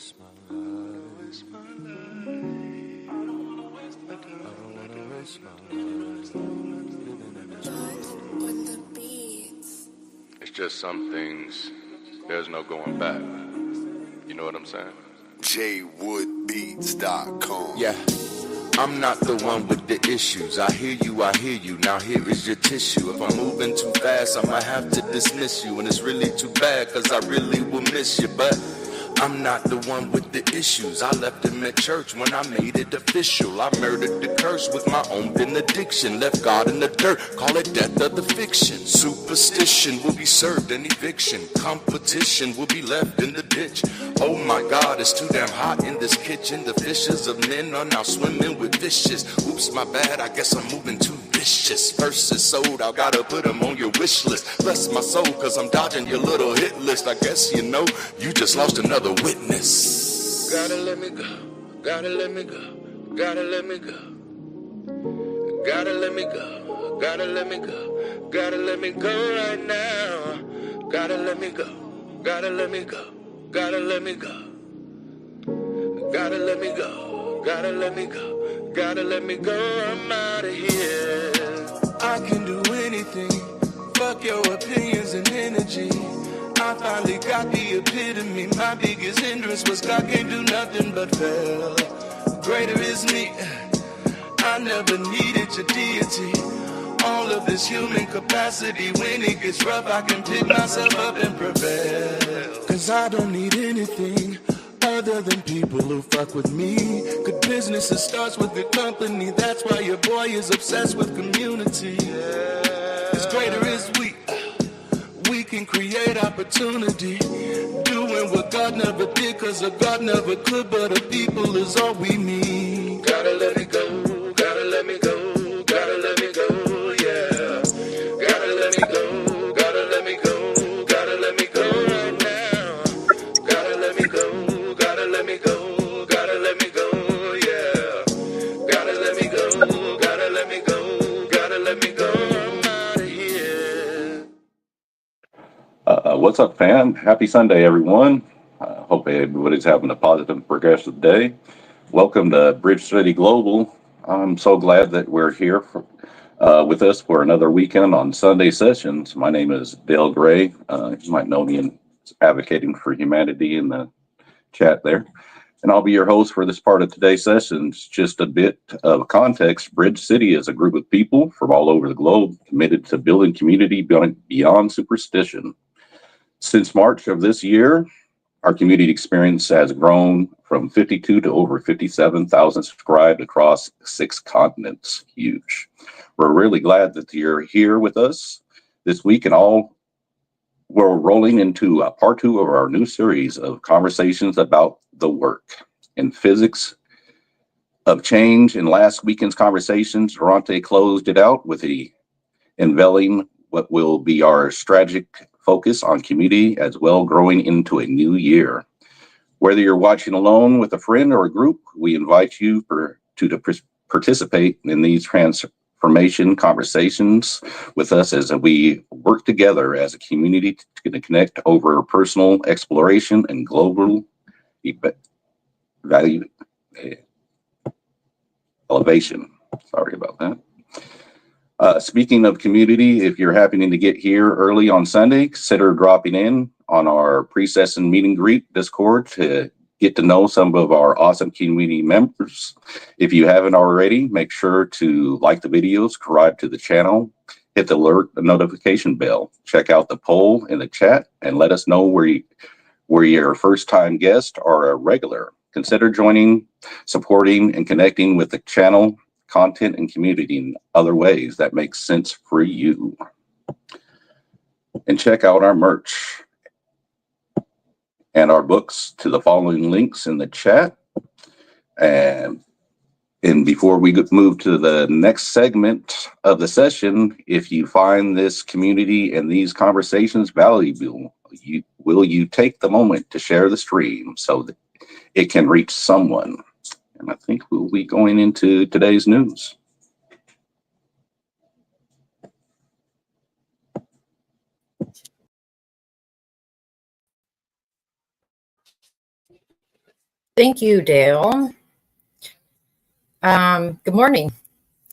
waste my life. I don't wanna waste my time. I don't wanna waste my life. Living in this world. On the beats. It's just some things, there's no going back. You know what I'm saying? jwoodbeats.com. Yeah, I'm not the one with the issues. I hear you. Now here is your tissue. If I'm moving too fast, I might have to dismiss you. And it's really too bad, cause I really will miss you. But I'm not the one with the issues. I left him at church when I made it official. I murdered the curse with my own benediction. Left God in the dirt, call it death of the fiction. Superstition will be served in eviction. Competition will be left in the ditch. Oh my God, it's too damn hot in this kitchen. The fishes of men are now swimming with fishes. Oops, my bad, I guess I'm moving too vicious. Verses sold, I gotta put them on your wish list. Bless my soul, cause I'm dodging your little hit list. I guess you know, you just lost another witness. Gotta let me go, gotta let me go, gotta let me go. Gotta let me go, gotta let me go, gotta let me go right now. Gotta let me go, gotta let me go, gotta let me go. Gotta let me go, gotta let me go, gotta let me go, I'm out of here. I can do anything, fuck your opinions and energy. I finally got the epitome, my biggest hindrance was God can't do nothing but fail. Greater is me, I never needed your deity. All of this human capacity, when it gets rough, I can pick myself up and prevail. Cause I don't need anything other than people who fuck with me. Good business, it starts with good company. That's why your boy is obsessed with community. Cause greater is we can create opportunity. Doing what God never did, cause a God never could, but a people is all we need. Gotta let me go, gotta let me go, gotta let me go, yeah. Gotta let me go, gotta let me go, gotta let me go right now. Gotta let me go, gotta let me go, gotta let me go, yeah. Gotta let me go, gotta let me go, gotta let me go, I'm out of here. What's up, fam? Happy Sunday, everyone. Hope everybody's having a positive, progressive day. Welcome to BridgeCity Global. I'm so glad that we're here with us for another weekend on Sunday sessions. My name is Dale Gray. You might know me in advocating for humanity in the chat there. And I'll be your host for this part of today's sessions. Just a bit of context. Bridge City is a group of people from all over the globe committed to building community beyond superstition. Since March of this year, our community experience has grown from 52 to over 57,000 subscribed across 6 continents. Huge. We're really glad that you're here with us this week, and we're rolling into part 2 of our new series of conversations about the work and physics of change. In last weekend's conversations, Darante closed it out with unveiling what will be our strategic focus on community as well growing into a new year. Whether you're watching alone with a friend or a group, we invite you to participate in these transformation conversations with us as we work together as a community to connect over personal exploration and global value elevation. Sorry about that. Speaking of community, if you're happening to get here early on Sunday, consider dropping in on our pre-session meet and greet Discord to get to know some of our awesome community members. If you haven't already, make sure to like the videos, subscribe to the channel, hit the notification bell, check out the poll in the chat, and let us know where you're a first-time guest or a regular. Consider joining, supporting, and connecting with the channel content and community in other ways that make sense for you. And check out our merch and our books to the following links in the chat. And before we move to the next segment of the session, if you find this community and these conversations valuable, will you take the moment to share the stream so that it can reach someone? And I think we'll be going into today's news. Thank you, Dale. Good morning.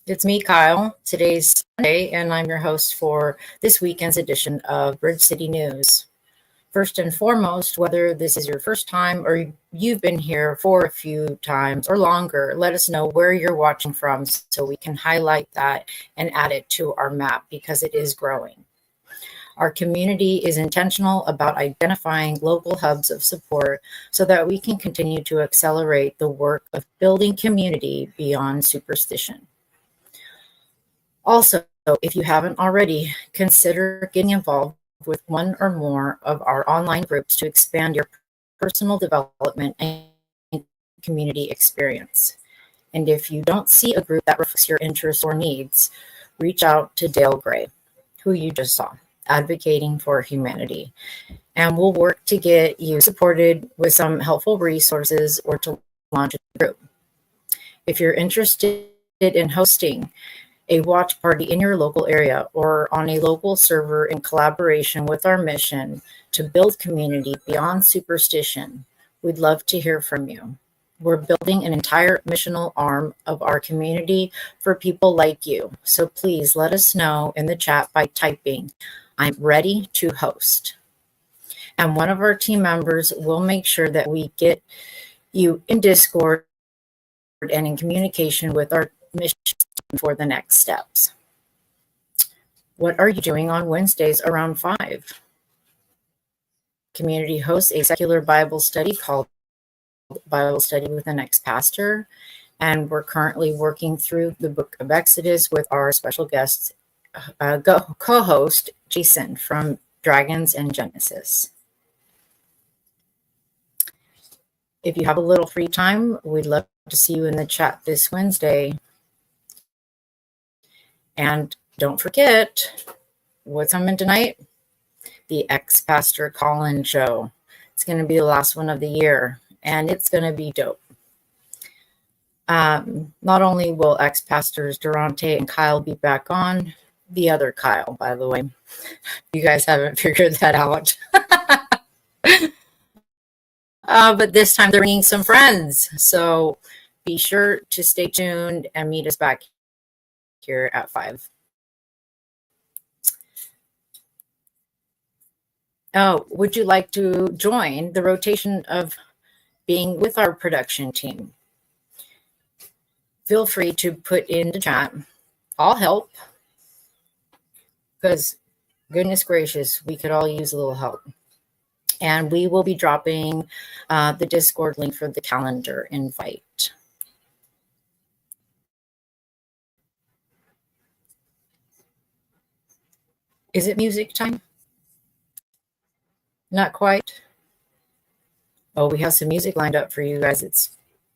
It's me, Kyle. Today's Sunday, and I'm your host for this weekend's edition of Bridge City News. First and foremost, whether this is your first time or you've been here for a few times or longer, let us know where you're watching from so we can highlight that and add it to our map because it is growing. Our community is intentional about identifying local hubs of support so that we can continue to accelerate the work of building community beyond superstition. Also, if you haven't already, consider getting involved with one or more of our online groups to expand your personal development and community experience. And if you don't see a group that reflects your interests or needs, reach out to Dale Gray, who you just saw, advocating for humanity. And we'll work to get you supported with some helpful resources or to launch a group. If you're interested in hosting a watch party in your local area or on a local server in collaboration with our mission to build community beyond superstition, we'd love to hear from you. We're building an entire missional arm of our community for people like you. So please let us know in the chat by typing, "I'm ready to host." And one of our team members will make sure that we get you in Discord and in communication with our mission for the next steps. What are you doing on Wednesdays around 5? Community hosts a secular Bible study called Bible Study with an Ex-Pastor, and we're currently working through the book of Exodus with our special guest co-host Jason from Dragons and Genesis. If you have a little free time, we'd love to see you in the chat this Wednesday. And don't forget, what's coming tonight? The Ex-Pastor Colin show. It's going to be the last one of the year, and it's going to be dope. Not only will Ex-Pastors Darante and Kyle be back on, the other Kyle, by the way. You guys haven't figured that out. But this time they're bringing some friends. So be sure to stay tuned and meet us back here at 5. Oh, would you like to join the rotation of being with our production team? Feel free to put in the chat. I'll help. Because goodness gracious, we could all use a little help. And we will be dropping the Discord link for the calendar invite. Is it music time? Not quite. Oh, we have some music lined up for you guys. It's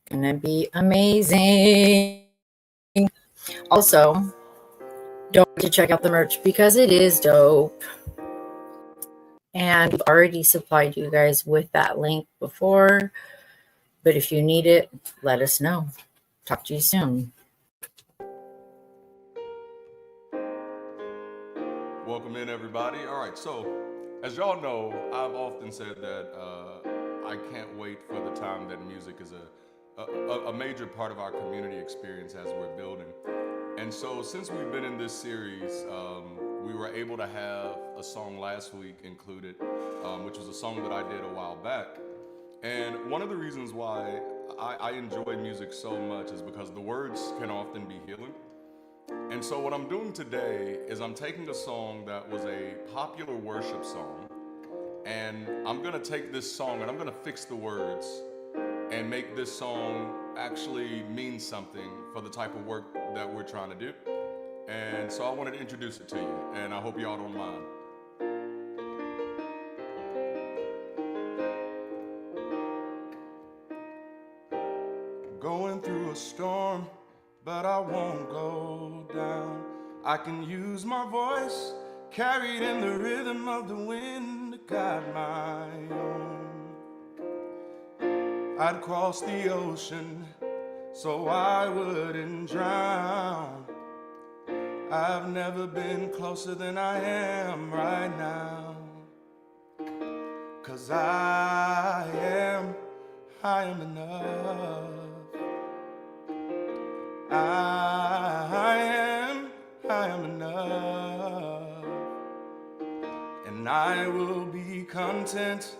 going to be amazing. Also, don't forget to check out the merch because it is dope. And we've already supplied you guys with that link before. But if you need it, let us know. Talk to you soon. Welcome in, everybody. All right, so as y'all know, I've often said that I can't wait for the time that music is a major part of our community experience as we're building. And so since we've been in this series, we were able to have a song last week included, which was a song that I did a while back. And one of the reasons why I enjoy music so much is because the words can often be healing. And so what I'm doing today is I'm taking a song that was a popular worship song, and I'm gonna take this song and I'm gonna fix the words and make this song actually mean something for the type of work that we're trying to do. And so I wanted to introduce it to you, and I hope y'all don't mind. Going through a storm, but I won't go down. I can use my voice, carried in the rhythm of the wind, to guide my own. I'd cross the ocean so I wouldn't drown. I've never been closer than I am right now. 'Cause I am am enough. I am enough. And I will be content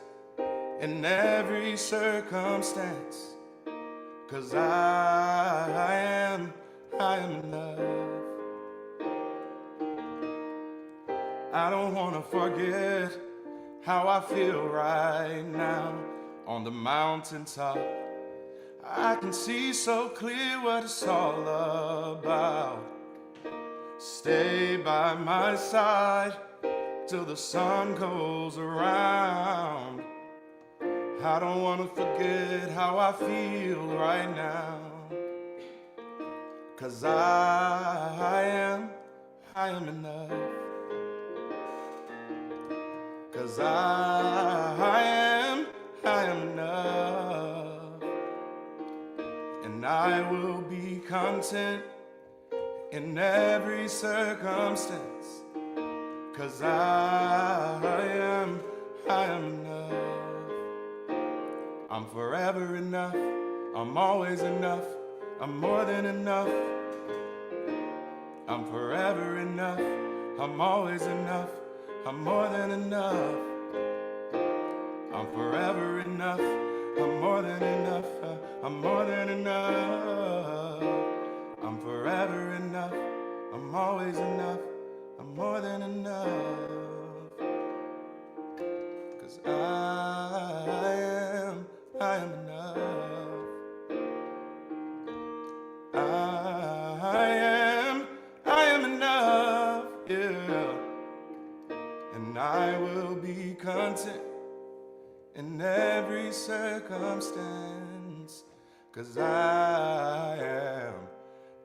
in every circumstance. 'Cause I am enough. I don't wanna forget how I feel right now on the mountaintop. I can see so clear what it's all about. Stay by my side till the sun goes around. I don't wanna forget how I feel right now. 'Cause I am enough. 'Cause I am enough. And I will be content in every circumstance. 'Cause I am enough. I'm forever enough. I'm always enough. I'm more than enough. I'm forever enough. I'm always enough. I'm more than enough. I'm forever enough. I'm more than enough. I'm more than enough. I'm forever enough. I'm always enough. I'm more than enough. 'Cause I am enough. I am enough, yeah. And I will be content in every circumstance. 'Cause I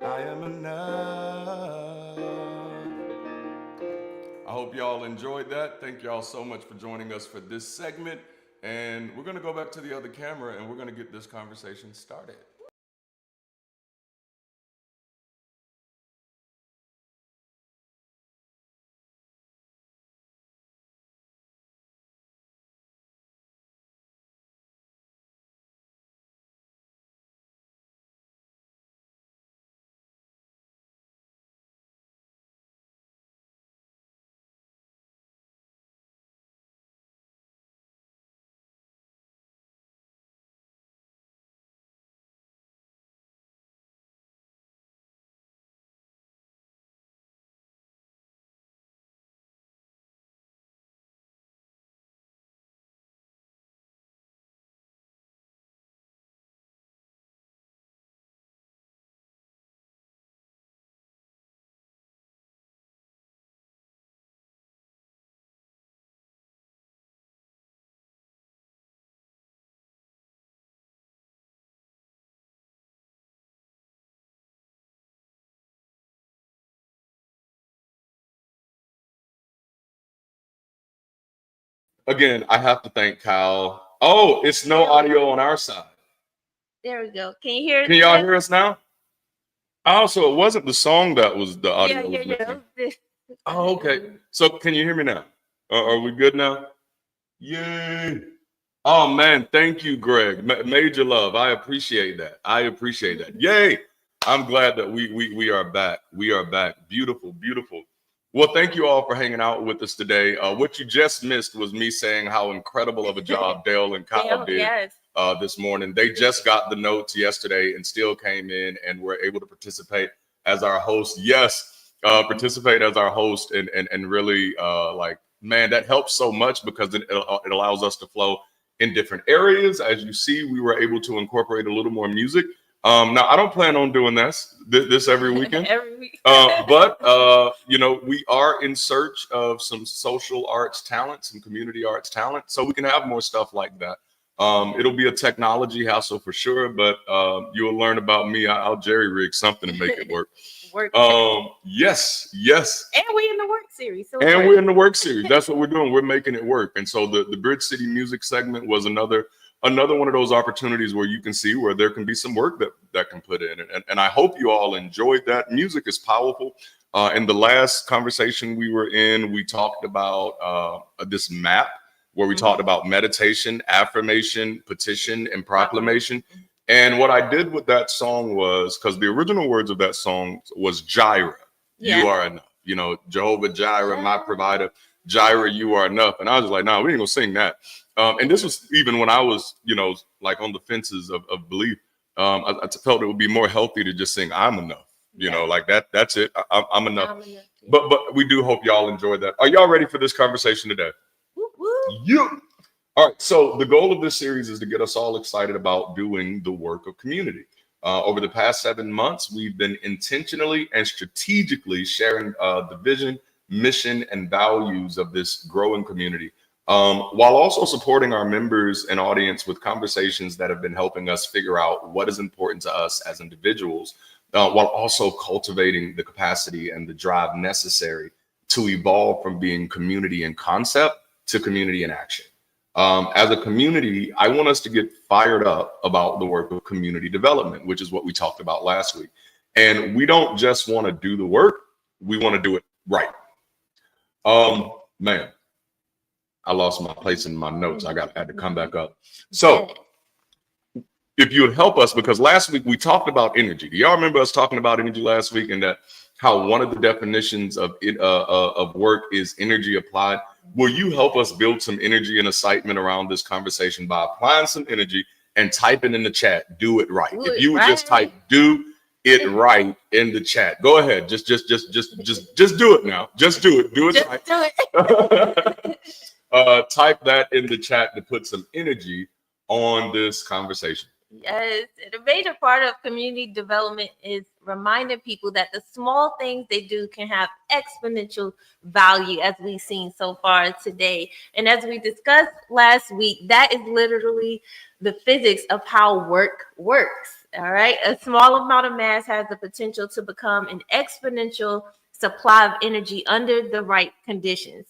am enough. I hope y'all enjoyed that. Thank y'all so much for joining us for this segment. And we're gonna go back to the other camera and we're gonna get this conversation started. Again, I have to thank Kyle. Oh, it's no audio on our side. There we go. Can you hear us? Can y'all hear us now? Oh, so it wasn't the song that was the audio. Yeah. Oh, okay. So can you hear me now? Are we good now? Yay. Oh, man. Thank you, Greg. Major love. I appreciate that. Yay. I'm glad that we are back. We are back. Beautiful, beautiful. Well, thank you all for hanging out with us today. What you just missed was me saying how incredible of a job Dale and Kyle did this morning. They just got the notes yesterday and still came in and were able to participate as our host. Yes, participate as our host and really man, that helps so much because it allows us to flow in different areas. As you see, we were able to incorporate a little more music. Now, I don't plan on doing this every weekend. Every week. But we are in search of some social arts talent, some community arts talent, so we can have more stuff like that. It'll be a technology hassle for sure, but you'll learn about me. I'll jerry rig something to make it work. Yes. And we in the work series. We're in the work series. That's what we're doing. We're making it work. And so the Bridge City music segment was another one of those opportunities where you can see where there can be some work that can put in. And I hope you all enjoyed that. Music is powerful. In the last conversation we were in, we talked about this map where we talked about meditation, affirmation, petition, and proclamation. And what I did with that song was, because the original words of that song was Jireh, you are enough. You know, Jehovah Jireh, my provider, Jireh, you are enough. And I was like, no, we ain't gonna sing that. And this was even when I was, you know, like on the fences of belief. I felt it would be more healthy to just sing I'm enough. You know, like that's it. I'm enough. But we do hope y'all enjoyed that. Are y'all ready for this conversation today? You. All right. So the goal of this series is to get us all excited about doing the work of community. Over the past 7 months, we've been intentionally and strategically sharing the vision, mission, and values of this growing community, while also supporting our members and audience with conversations that have been helping us figure out what is important to us as individuals, while also cultivating the capacity and the drive necessary to evolve from being community in concept to community in action. As a community, I want us to get fired up about the work of community development, which is what we talked about last week. And we don't just want to do the work, we want to do it right. Man, I lost my place in my notes. I had to come back up. So if you would help us, because last week we talked about energy. Do y'all remember us talking about energy last week, and that how one of the definitions of it of work is energy applied? Will you help us build some energy and excitement around this conversation by applying some energy and typing in the chat, do it right? If you would just type do it right in the chat. Go ahead. Just do it now. Just do it. Do it right. Do it. Type that in the chat to put some energy on this conversation. Yes, and a major part of community development is reminding people that the small things they do can have exponential value, as we've seen so far today. And as we discussed last week, that is literally the physics of how work works. All right, a small amount of mass has the potential to become an exponential supply of energy under the right conditions.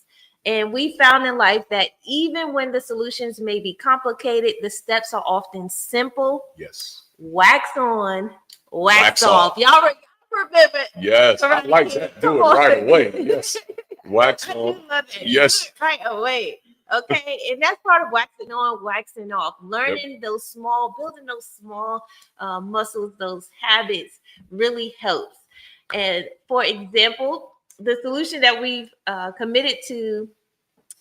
And we found in life that even when the solutions may be complicated, the steps are often simple. Yes. Wax on, wax off. Y'all remember? Yes. I like that. Do it right away. Yes. Wax on. Yes. Right away. Okay. And that's part of waxing on, waxing off. Learning those small, building those small muscles, those habits really helps. And for example, the solution that we've committed to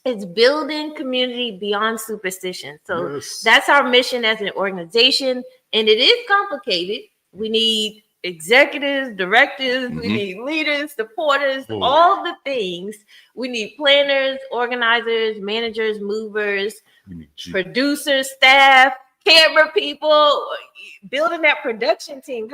is building community beyond superstition. So that's our mission as an organization. And it is complicated. We need executives, directors, we need leaders, supporters, all the things. We need planners, organizers, managers, movers, producers, staff, camera people. Building that production team,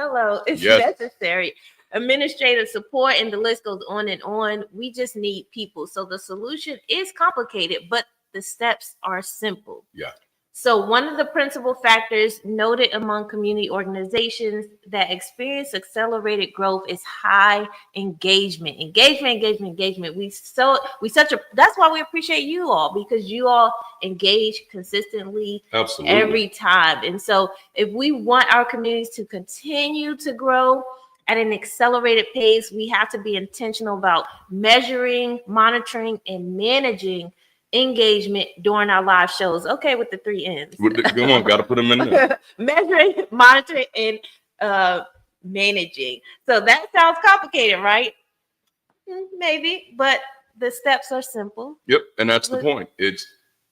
is necessary. Administrative support, and the list goes on and on. We just need people. So the solution is complicated, but the steps are simple. Yeah. So one of the principal factors noted among community organizations that experience accelerated growth is high engagement. Engagement. That's why we appreciate you all, because you all engage consistently. Absolutely. Every time. And so if we want our communities to continue to grow at an accelerated pace, we have to be intentional about measuring, monitoring, and managing engagement during our live shows. Okay, with the 3 N's. Come on, got to put them in there. Measuring, monitoring, and managing. So that sounds complicated, right? Maybe, but the steps are simple. Yep, and that's the point. It's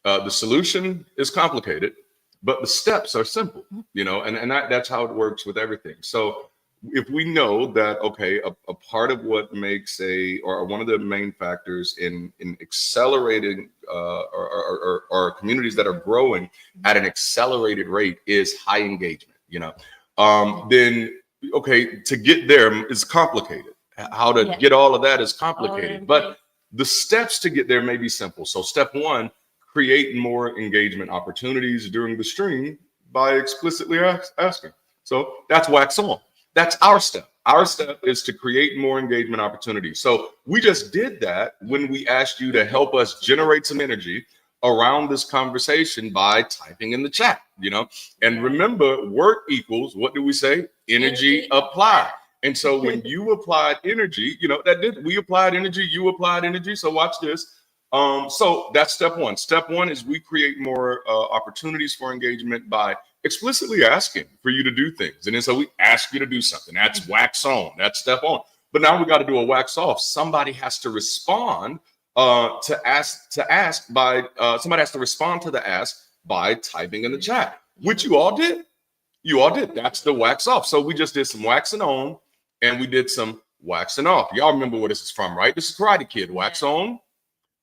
the solution is complicated, but the steps are simple. You know, and that's how it works with everything. So if we know that, okay, a part of what makes or one of the main factors in accelerating or communities that are growing at an accelerated rate is high engagement, then, okay, to get there is complicated. How to get all of that is complicated, but the steps to get there may be simple. So step one, create more engagement opportunities during the stream by explicitly asking. So that's wax on. That's our step. Our step is to create more engagement opportunities. So we just did that when we asked you to help us generate some energy around this conversation by typing in the chat, and remember, work equals, what do we say? Energy applied. And so when you applied energy, we applied energy, you applied energy. So watch this. So that's step one. Step one is we create more opportunities for engagement by explicitly asking for you to do things. And then so we ask you to do something. That's wax on. That's step on. But now we got to do a wax off. Somebody has to respond somebody has to respond to the ask by typing in the chat, which you all did. You all did. That's the wax off. So we just did some waxing on and we did some waxing off. Y'all remember where this is from, right? This is Karate Kid. Wax on,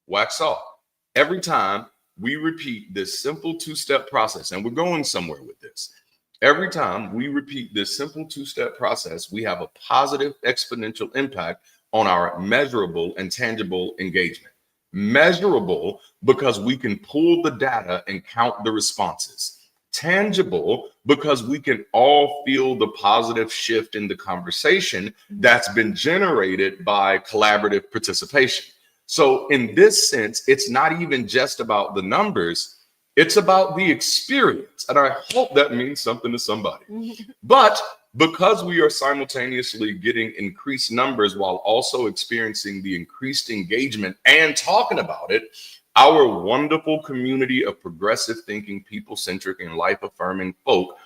wax off. Every time we repeat this simple two-step process, and we're going somewhere with this. Every time we repeat this simple two-step process, we have a positive exponential impact on our measurable and tangible engagement. Measurable because we can pull the data and count the responses. Tangible because we can all feel the positive shift in the conversation that's been generated by collaborative participation. So in this sense, it's not even just about the numbers, it's about the experience. And I hope that means something to somebody. But because we are simultaneously getting increased numbers while also experiencing the increased engagement and talking about it, our wonderful community of progressive thinking, people-centric, and life-affirming folk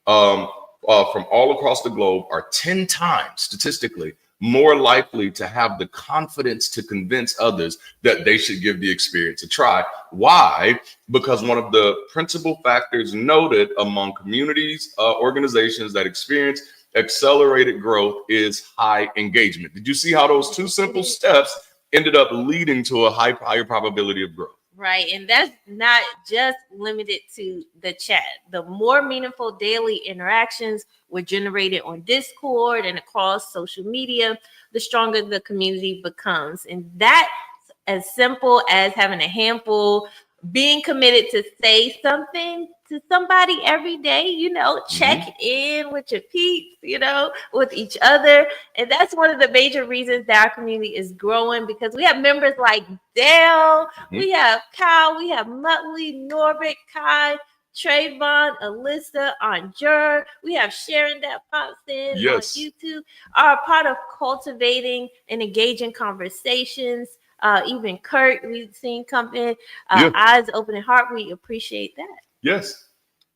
from all across the globe are 10 times statistically more likely to have the confidence to convince others that they should give the experience a try. Why? Because one of the principal factors noted among communities, organizations that experience accelerated growth is high engagement. Did you see how those two simple steps ended up leading to a higher probability of growth? Right. And that's not just limited to the chat. The more meaningful daily interactions were generated on Discord and across social media, the stronger the community becomes. And that's as simple as having a handful, being committed to say something to somebody every day, check in with your peeps, with each other. And that's one of the major reasons that our community is growing, because we have members like Dale, we have Kyle, we have Muttley, Norbert, Kai, Trayvon, Alyssa, Anjur. We have Sharon that pops in on YouTube, are a part of cultivating and engaging conversations. Even Kurt, we've seen come in, eyes open and heart. We appreciate that. Yes.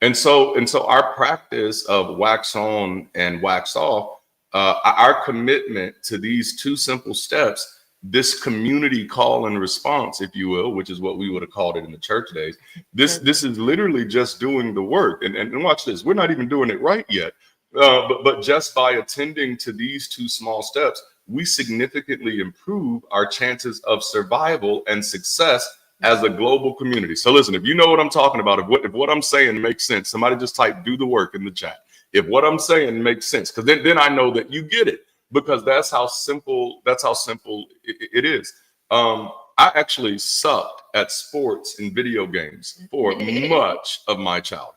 And so our practice of wax on and wax off, our commitment to these two simple steps, this community call and response, if you will, which is what we would have called it in the church days. This is literally just doing the work. And watch this. We're not even doing it right yet. But just by attending to these two small steps, we significantly improve our chances of survival and success as a global community. So listen, if you know what I'm talking about, if what I'm saying makes sense, somebody just type "do the work" in the chat. If what I'm saying makes sense, because then I know that you get it, because that's how simple it is. I actually sucked at sports and video games for much of my childhood,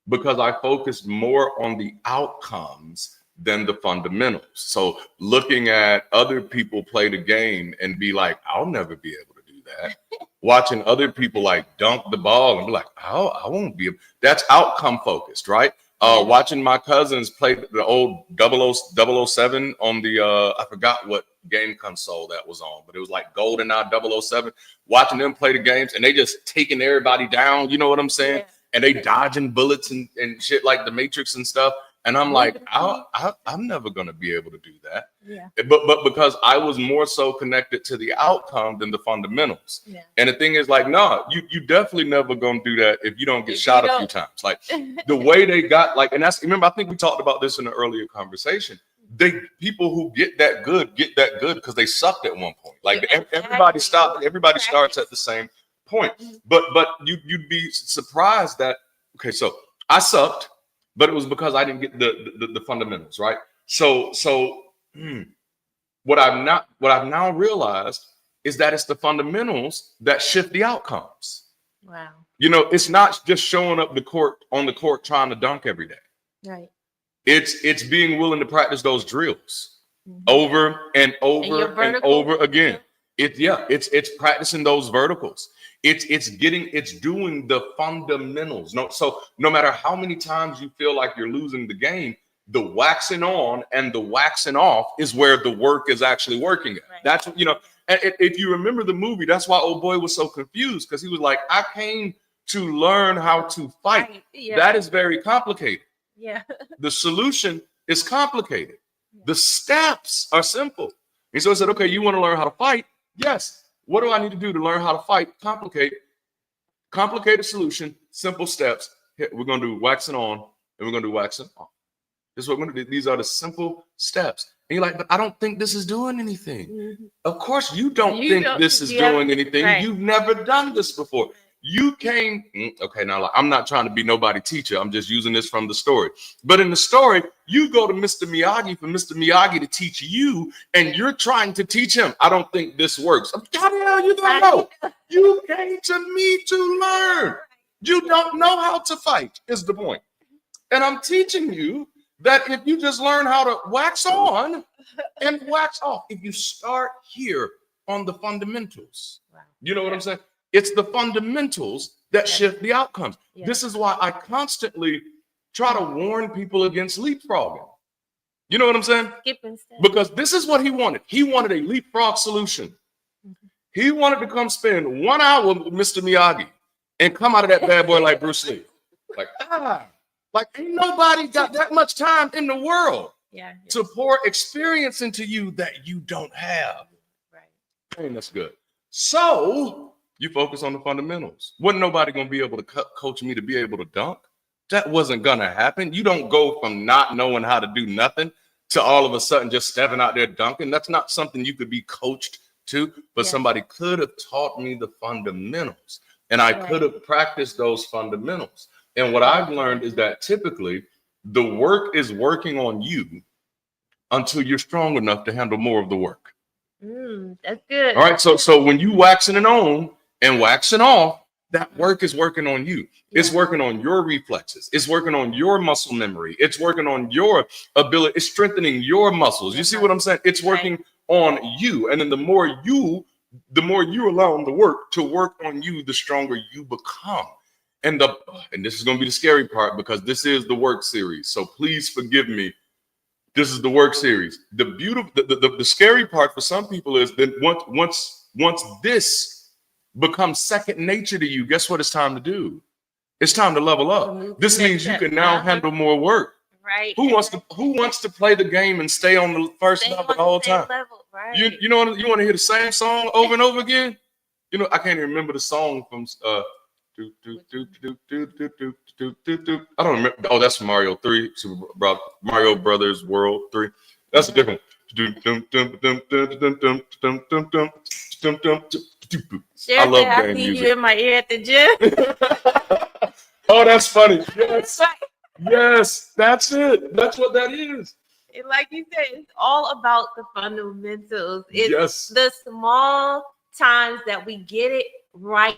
because I focused more on the outcomes than the fundamentals. So looking at other people play the game and be like, I'll never be able to do that. Watching other people like dunk the ball and be like, I won't be able. That's outcome focused, right? Watching my cousins play the old 007 on the, I forgot what game console that was on, but it was like GoldenEye 007. Watching them play the games and they just taking everybody down, you know what I'm saying? Yeah. And they dodging bullets and shit like the Matrix and stuff. And I'm like, I'm never going to be able to do that. Yeah. But because I was more so connected to the outcome than the fundamentals. Yeah. And the thing is like, no, you definitely never going to do that if you don't get shot a few times. Like the way they got like, and that's, remember, I think we talked about this in an earlier conversation. People who get that good because they sucked at one point. Like everybody starts at the same point. But you'd be surprised that, okay, so I sucked. But it was because I didn't get the fundamentals, right? So what I've now realized is that it's the fundamentals that shift the outcomes. Wow. It's not just showing up on the court trying to dunk every day. Right. It's being willing to practice those drills over and over and over again. It's practicing those verticals. It's doing the fundamentals. So no matter how many times you feel like you're losing the game, the waxing on and the waxing off is where the work is actually working at. Right. That's, you know, and if you remember the movie, that's why old boy was so confused, because he was like, I came to learn how to fight. Right. Yeah. That is very complicated. Yeah. The solution is complicated. The steps are simple. And so I said, okay, you want to learn how to fight? Yes. What do I need to do to learn how to fight? Complicated solution, simple steps. Here, we're going to do waxing on and we're going to do waxing off. This is what we're going to do. These are the simple steps. And you're like, but I don't think this is doing anything. Mm-hmm. Of course, you don't think this is doing anything. Right. You've never done this before. You came, okay, now I'm not trying to be nobody teacher. I'm just using this from the story. But in the story, you go to Mr. Miyagi for Mr. Miyagi to teach you, and you're trying to teach him. I don't think this works. How the hell you don't know? You came to me to learn. You don't know how to fight, is the point. And I'm teaching you that if you just learn how to wax on and wax off, if you start here on the fundamentals, you know what I'm saying? It's the fundamentals that shift the outcomes. Yeah. This is why I constantly try to warn people against leapfrogging. You know what I'm saying? Because this is what he wanted. He wanted a leapfrog solution. Mm-hmm. He wanted to come spend 1 hour with Mr. Miyagi and come out of that bad boy like Bruce Lee. Like ain't nobody got that much time in the world to pour experience into you that you don't have. Right. And that's good. So you focus on the fundamentals. Wasn't nobody going to be able to coach me to be able to dunk. That wasn't going to happen. You don't go from not knowing how to do nothing to all of a sudden just stepping out there dunking. That's not something you could be coached to, but somebody could have taught me the fundamentals, and I could have practiced those fundamentals. And what I've learned is that typically the work is working on you until you're strong enough to handle more of the work. That's good. All right. So when you waxing it on and waxing off, that work is working on you. It's working on your reflexes. It's working on your muscle memory. It's working on your ability. It's strengthening your muscles. You see what I'm saying? It's working on you. And then the more you allow the work to work on you, the stronger you become. And this is going to be the scary part, because this is the work series. So please forgive me. This is the work series. The scary part for some people is that once this becomes second nature to you, guess what it's time to do? It's time to level up. This means you can now handle more work. Right. Who wants to play the game and stay on the first level the whole time? Right. You know what, you want to hear the same song over and over again? You know, I can't even remember the song from I don't remember. Oh, that's Mario 3, Mario Brothers World 3. That's a different. I love game music. You in my ear at the gym. Oh, that's funny. Yes. Yes, that's it. That's what that is. And like you said, it's all about the fundamentals. It's the small times that we get it right.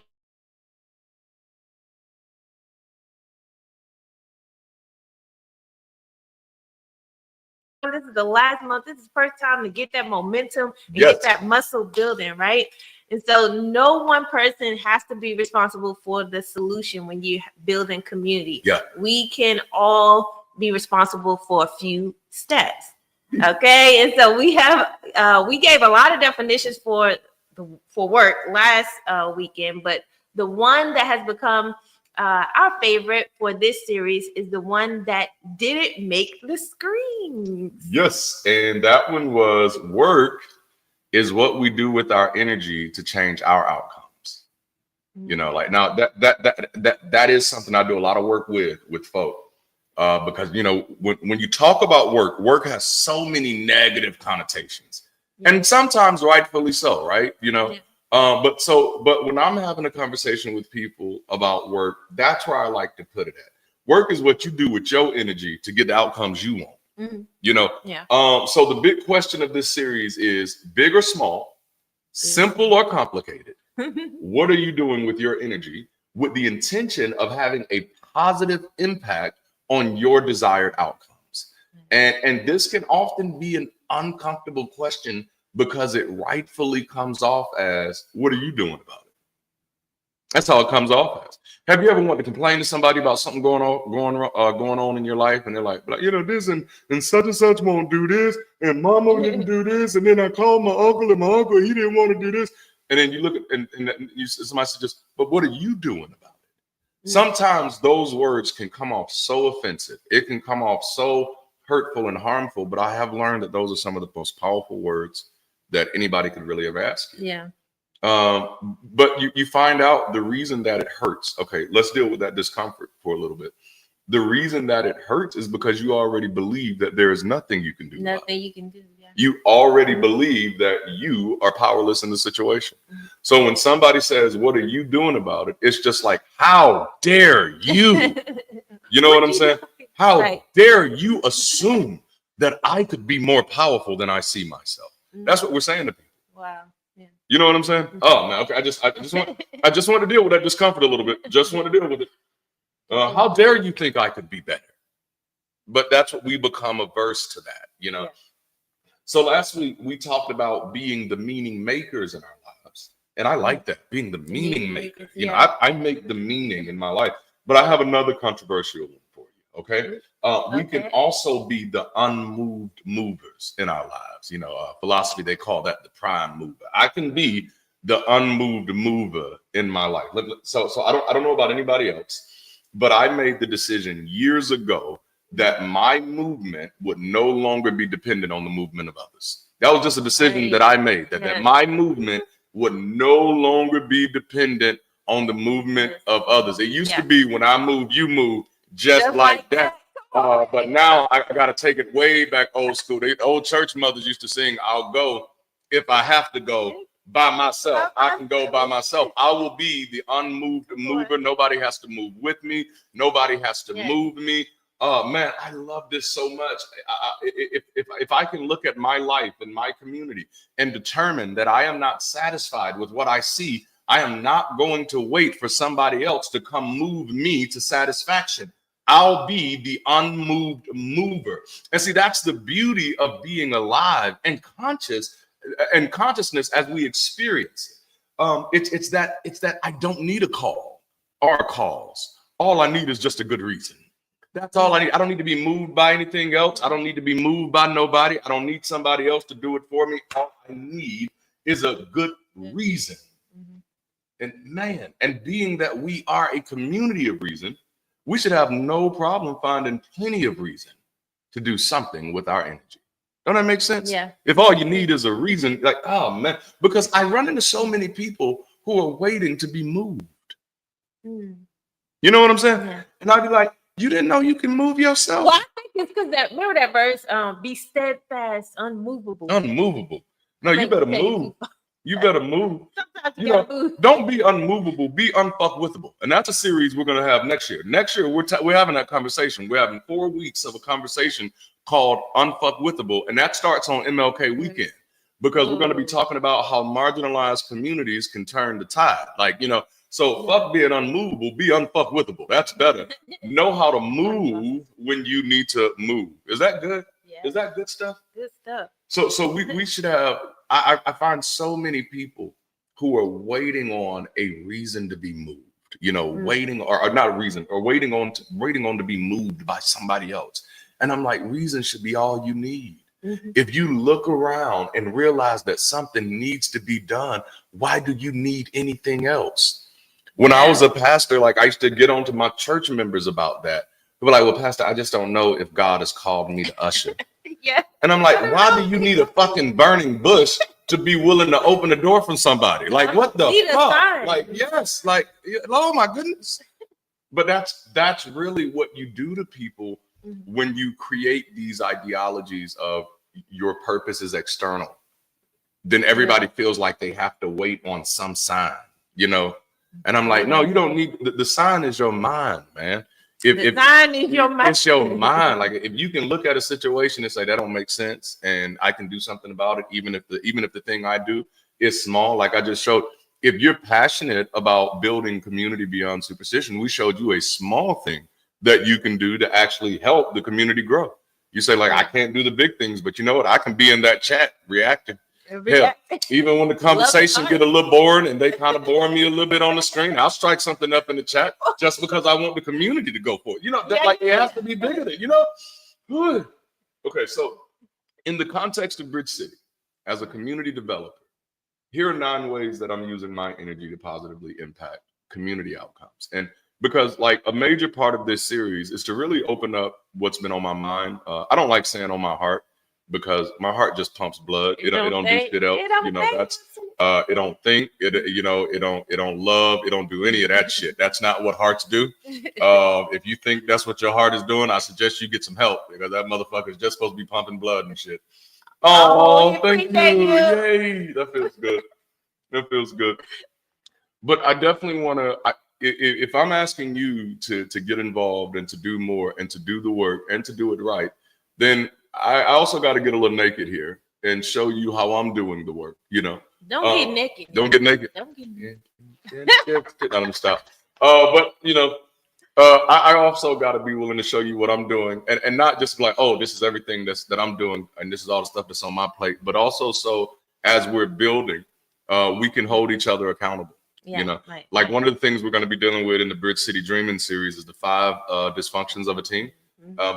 This is the last month. This is the first time to get that momentum and get that muscle building, right? And so no one person has to be responsible for the solution when you're building community. Yeah. We can all be responsible for a few steps. Okay. And so we gave a lot of definitions for work last weekend, but the one that has become our favorite for this series is the one that didn't make the screen. Yes, and that one was work is what we do with our energy to change our outcomes. You know, like now that is something I do a lot of work with folk, because you know when you talk about work has so many negative connotations, and sometimes rightfully so, right? You know. But when I'm having a conversation with people about work, that's where I like to put it at. Work is what you do with your energy to get the outcomes you want. You know? Yeah. So the big question of this series is big or small, simple or complicated. What are you doing with your energy with the intention of having a positive impact on your desired outcomes? And this can often be an uncomfortable question, because it rightfully comes off as, what are you doing about it? That's how it comes off as. Have you ever wanted to complain to somebody about something going on in your life, and they're like, this and such won't do this, and mama didn't do this, and then I called my uncle, and my uncle, he didn't want to do this, and then you look at and somebody suggests, but what are you doing about it? Sometimes those words can come off so offensive. It can come off so hurtful and harmful, but I have learned that those are some of the most powerful words that anybody could really ever ask you. Yeah. But you find out the reason that it hurts. Okay, let's deal with that discomfort for a little bit. The reason that it hurts is because you already believe that there is nothing you can do. Nothing you can do. Yeah. You already believe that you are powerless in the situation. So when somebody says, "What are you doing about it?" It's just like, "How dare you?" You know what I'm saying? How dare you assume that I could be more powerful than I see myself? That's what we're saying to people. Wow. Yeah. You know what I'm saying? Oh man, okay. I just want to deal with that discomfort a little bit. Just want to deal with it. How dare you think I could be better? But that's what we become averse to that, you know. Yeah. So last week we talked about being the meaning makers in our lives, and I like that, being the meaning maker. You know, I make the meaning in my life. But I have another controversial one for you. Okay. We can also be the unmoved movers in our lives. You know, philosophy, they call that the prime mover. I can be the unmoved mover in my life. So I don't know about anybody else, but I made the decision years ago that my movement would no longer be dependent on the movement of others. That was just a decision that I made, that my movement would no longer be dependent on the movement of others. It used to be when I move, you move, just like that. But now I got to take it way back old school. The old church mothers used to sing, "I'll go if I have to go by myself. I can go by myself. I will be the unmoved mover. Nobody has to move with me. Nobody has to move me." Oh man, I love this so much. If I can look at my life and my community and determine that I am not satisfied with what I see, I am not going to wait for somebody else to come move me to satisfaction. I'll be the unmoved mover. And see, that's the beauty of being alive and consciousness as we experience it. It's that I don't need a call or calls. All I need is just a good reason. That's all I need. I don't need to be moved by anything else. I don't need to be moved by nobody. I don't need somebody else to do it for me. All I need is a good reason. And man, and being that we are a community of reason, we should have no problem finding plenty of reason to do something with our energy. Don't that make sense? Yeah. If all you need is a reason, like, oh man, because I run into so many people who are waiting to be moved. You know what I'm saying? Yeah. And I'd be like, you didn't know you can move yourself? Well, I think it's because remember that verse, be steadfast, unmovable. Unmovable. No, you better move. You better move. Sometimes you gotta move. Don't be unmovable, be unfuckwithable. And that's a series we're going to have next year. Next year, we're having that conversation. We're having 4 weeks of a conversation called Unfuckwithable. And that starts on MLK weekend because we're going to be talking about how marginalized communities can turn the tide. Like, you know, so fuck being unmovable, be unfuckwithable. That's better. Know how to move when you need to move. Is that good? Yeah. Is that good stuff? Good stuff. So we should have, I find so many people who are waiting on a reason to be moved, you know, waiting or not a reason, or waiting on to be moved by somebody else. And I'm like, reason should be all you need. If you look around and realize that something needs to be done, why do you need anything else? When I was a pastor, like I used to get on to my church members about that. They were like, well, Pastor, I just don't know if God has called me to usher. And I'm like, why do you need a fucking burning bush to be willing to open the door from somebody? Like, what the fuck? Like, yes, like, oh my goodness. But that's really what you do to people when you create these ideologies of your purpose is external. Then everybody feels like they have to wait on some sign, you know? And I'm like, no, you don't need the sign is your mind, man. If sign is your mind. It's your mind. Like if you can look at a situation and say that don't make sense, and I can do something about it, even if the thing I do is small, like I just showed. If you're passionate about building community beyond superstition, we showed you a small thing that you can do to actually help the community grow. You say like, I can't do the big things, but you know what? I can be in that chat reacting. Hell, even when the conversation get a little boring and they kind of bore me a little bit on the screen, I'll strike something up in the chat just because I want the community to go for it. You know, like it has to be bigger than, you know? Okay, so in the context of Bridge City, as a community developer, here are 9 ways that I'm using my energy to positively impact community outcomes. And because like a major part of this series is to really open up what's been on my mind. I don't like saying on my heart because my heart just pumps blood. It don't do shit else. You know, that's it don't think, it don't love, it don't do any of that shit. That's not what hearts do. If you think that's what your heart is doing, I suggest you get some help because that motherfucker is just supposed to be pumping blood and shit. Oh, thank you. Yay. That feels good. That feels good. But I definitely want to, if I'm asking you to get involved and to do more and to do the work and to do it right, then I also got to get a little naked here and show you how I'm doing the work, you know. Don't get naked. Don't get naked. Don't get naked. Let me stop. But, you know, I also got to be willing to show you what I'm doing and not just like, oh, this is everything that I'm doing and this is all the stuff that's on my plate, but also so as we're building, we can hold each other accountable. Yeah, you know, like one of the things we're going to be dealing with in the Bridge City Dreaming series is the 5 dysfunctions of a team.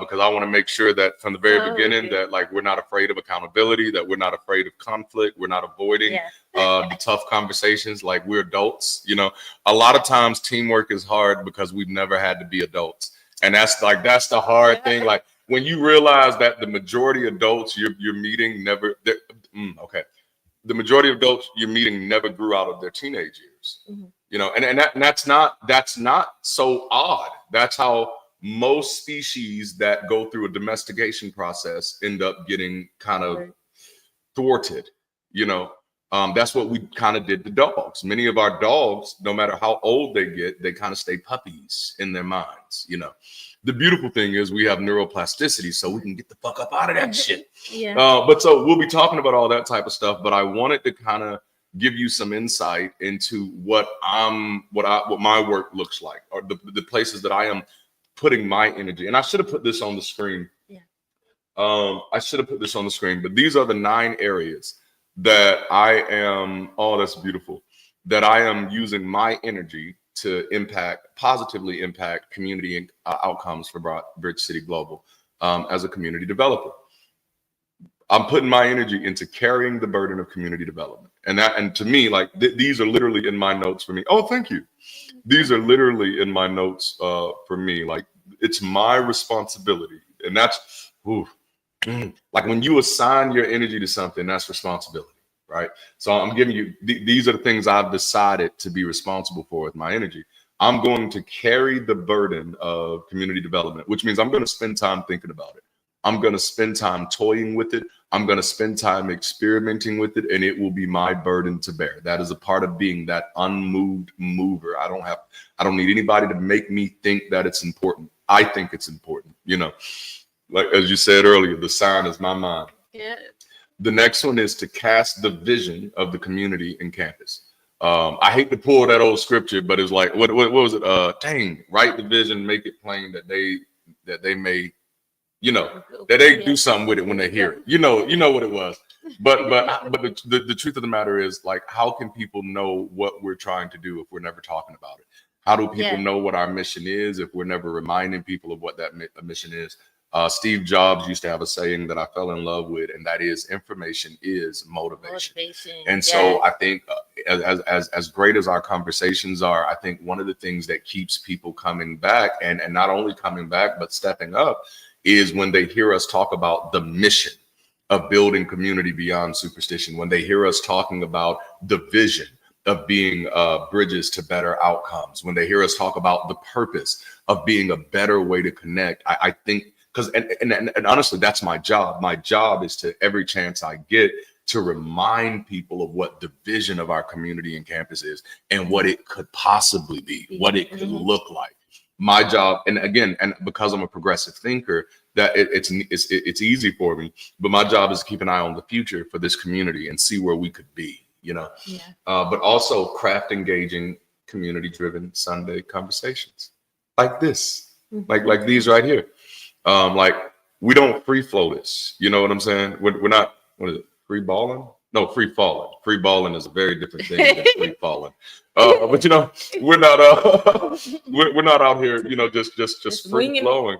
Because I want to make sure that from the very beginning that like we're not afraid of accountability, that we're not afraid of conflict, we're not avoiding the tough conversations. Like we're adults, you know. A lot of times teamwork is hard because we've never had to be adults, and that's the hard thing. Like when you realize that the majority of adults you're meeting never the majority of adults you're meeting never grew out of their teenage years, you know, and that's not so odd. That's how most species that go through a domestication process end up getting kind of thwarted, you know. That's what we kind of did to dogs. Many of our dogs, no matter how old they get, they kind of stay puppies in their minds, you know. The beautiful thing is we have neuroplasticity, so we can get the fuck up out of that shit. But so we'll be talking about all that type of stuff, but I wanted to kind of give you some insight into what my work looks like, or the places that I am putting my energy. And I should have put this on the screen. I should have put this on the screen, but these are the 9 areas that I am, that's beautiful, that I am using my energy to positively impact community outcomes for Bridge City Global as a community developer. I'm putting my energy into carrying the burden of community development. And to me, like these are literally in my notes for me. Oh, thank you. These are literally in my notes for me. Like it's my responsibility. And that's like when you assign your energy to something, that's responsibility, right? So I'm giving you, these are the things I've decided to be responsible for with my energy. I'm going to carry the burden of community development, which means I'm going to spend time thinking about it. I'm going to spend time toying with it. I'm going to spend time experimenting with it, and it will be my burden to bear. That is a part of being that unmoved mover. I don't need anybody to make me think that it's important. I think it's important, you know. Like as you said earlier, the sign is my mind. Yeah. The next one is to cast the vision of the community and campus. I hate to pull that old scripture, but it's like, what was it? Write the vision, make it plain that they may, you know, that they do something with it when they hear it. You know what it was. But the truth of the matter is, like, how can people know what we're trying to do if we're never talking about it? How do people know what our mission is if we're never reminding people of what that mission is? Steve Jobs used to have a saying that I fell in love with, and that is information is motivation. And so I think as great as our conversations are, I think one of the things that keeps people coming back and not only coming back, but stepping up is when they hear us talk about the mission of building community beyond superstition, when they hear us talking about the vision of being bridges to better outcomes, when they hear us talk about the purpose of being a better way to connect. I think because and honestly, that's my job. My job is to every chance I get to remind people of what the vision of our community and campus is and what it could possibly be, what it could look like. My job, and again, and because I'm a progressive thinker, that it's easy for me. But my job is to keep an eye on the future for this community and see where we could be, you know. But also craft engaging community-driven Sunday conversations like this, like these right here. Like we don't free flow this, you know what I'm saying? We're not, what is it, free balling? No, free falling. Free balling is a very different thing than free falling. But you know, we're not we're not out here, you know, just free flowing.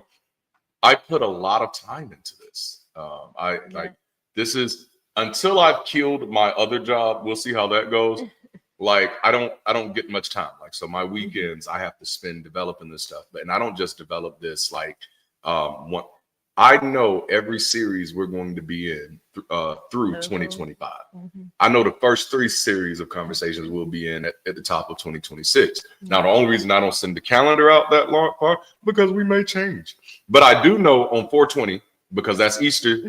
I put a lot of time into this. Like this is until I've killed my other job. We'll see how that goes. Like I don't get much time. Like so, my weekends I have to spend developing this stuff. And I don't just develop this like I know every series we're going to be in through 2025. I know the first 3 series of conversations we'll be in at the top of 2026. Now, the only reason I don't send the calendar out that long far because we may change. But I do know on 420, because that's Easter,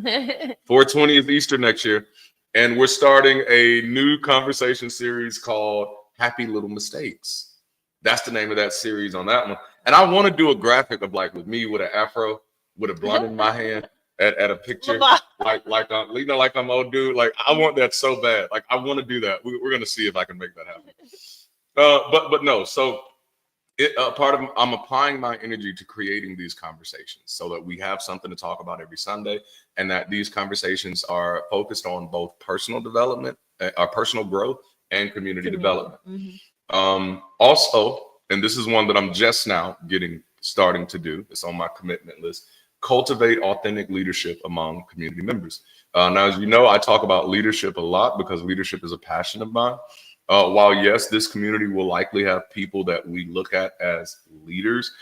420 is Easter next year. And we're starting a new conversation series called Happy Little Mistakes. That's the name of that series on that one. And I want to do a graphic of like with me with an afro, with a blunt in my hand at a picture, like I'm old dude. Like I want that so bad. Like I want to do that. We're gonna see if I can make that happen. But no. So I'm applying my energy to creating these conversations so that we have something to talk about every Sunday, and that these conversations are focused on both personal development, our personal growth, and community development. Also, and this is one that I'm just now starting to do. It's on my commitment list. Cultivate authentic leadership among community members. Now, as you know, I talk about leadership a lot because leadership is a passion of mine. While yes, this community will likely have people that we look at as leaders,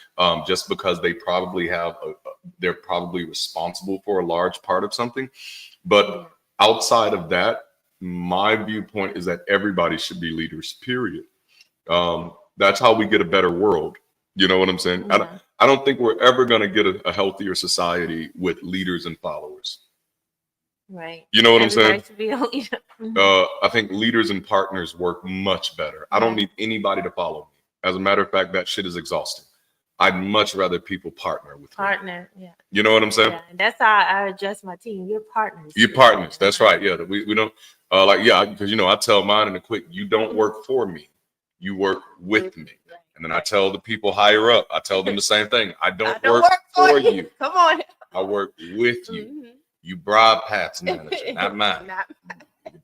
just because they probably they're probably responsible for a large part of something. But outside of that, my viewpoint is that everybody should be leaders, period. That's how we get a better world. You know what I'm saying? Yeah. I don't think we're ever going to get a healthier society with leaders and followers. Right. You know what I'm saying? I think leaders and partners work much better. I don't need anybody to follow me. As a matter of fact, that shit is exhausting. I'd much rather people partner with me. Yeah. You know what I'm saying? Yeah. That's how I adjust my team. You're partners. You're partners. That's right. Yeah. We don't because you know, I tell mine in a quick, you don't work for me. You work with me. And then I tell the people higher up, I tell them the same thing. I don't work for you. Come on. I work with you. You bribe Pat's manager, not mine.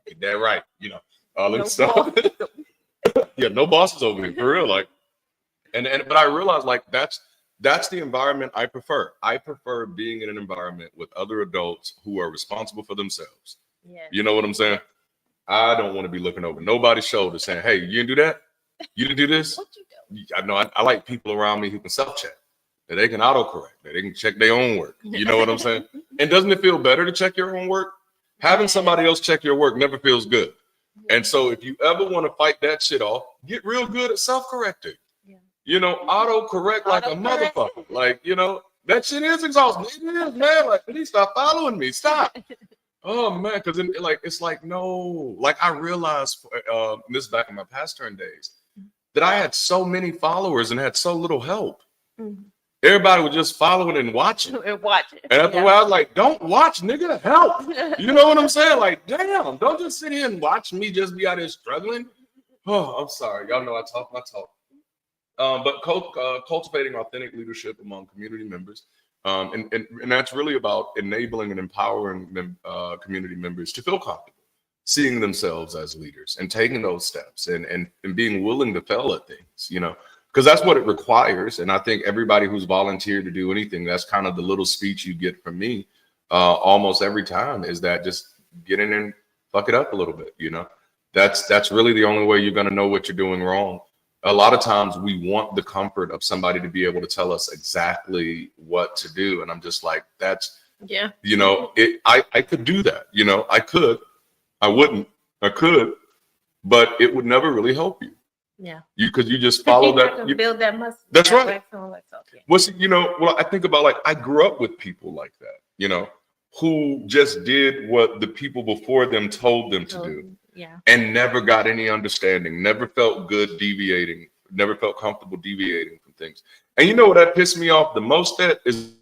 Get that right. You know, all that stuff. Yeah, no bosses over here, for real. Like, but I realized like that's the environment I prefer. I prefer being in an environment with other adults who are responsible for themselves. Yeah. You know what I'm saying? I don't want to be looking over nobody's shoulder saying, hey, you didn't do that? You didn't do this? What you do? I know I like people around me who can self-check, that they can autocorrect, that they can check their own work. You know what I'm saying? And doesn't it feel better to check your own work? Having somebody else check your work never feels good. And so if you ever want to fight that shit off, get real good at self-correcting. Yeah. You know, autocorrect like a motherfucker. Like, you know, that shit is exhausting. It is, man. Like, please stop following me. Stop. Oh, man. Because it's like, no. Like, I realized, this is back in my pastoring days, that I had so many followers and had so little help. Everybody was just following and watching. And after a while, I was like, don't watch, nigga, help. You know what I'm saying? Like, damn, don't just sit here and watch me just be out here struggling. Oh, I'm sorry. Y'all know I talk my talk. But cultivating authentic leadership among community members. And that's really about enabling and empowering them, community members to feel comfortable seeing themselves as leaders and taking those steps and being willing to fail at things, you know, because that's what it requires. And I think everybody who's volunteered to do anything, that's kind of the little speech you get from me almost every time, is that just get in and fuck it up a little bit, you know. That's really the only way you're going to know what you're doing wrong. A lot of times we want the comfort of somebody to be able to tell us exactly what to do. And I'm just like, you know, I could do that. You know, I could. I wouldn't. I could, but it would never really help you. Yeah. Because you just follow that. You build that muscle. That's right. Well, see, you know, I think about, like, I grew up with people like that, you know, who just did what the people before them told them to do. Yeah. And never got any understanding, never felt good deviating, never felt comfortable deviating from things. And you know what that pissed me off the most at is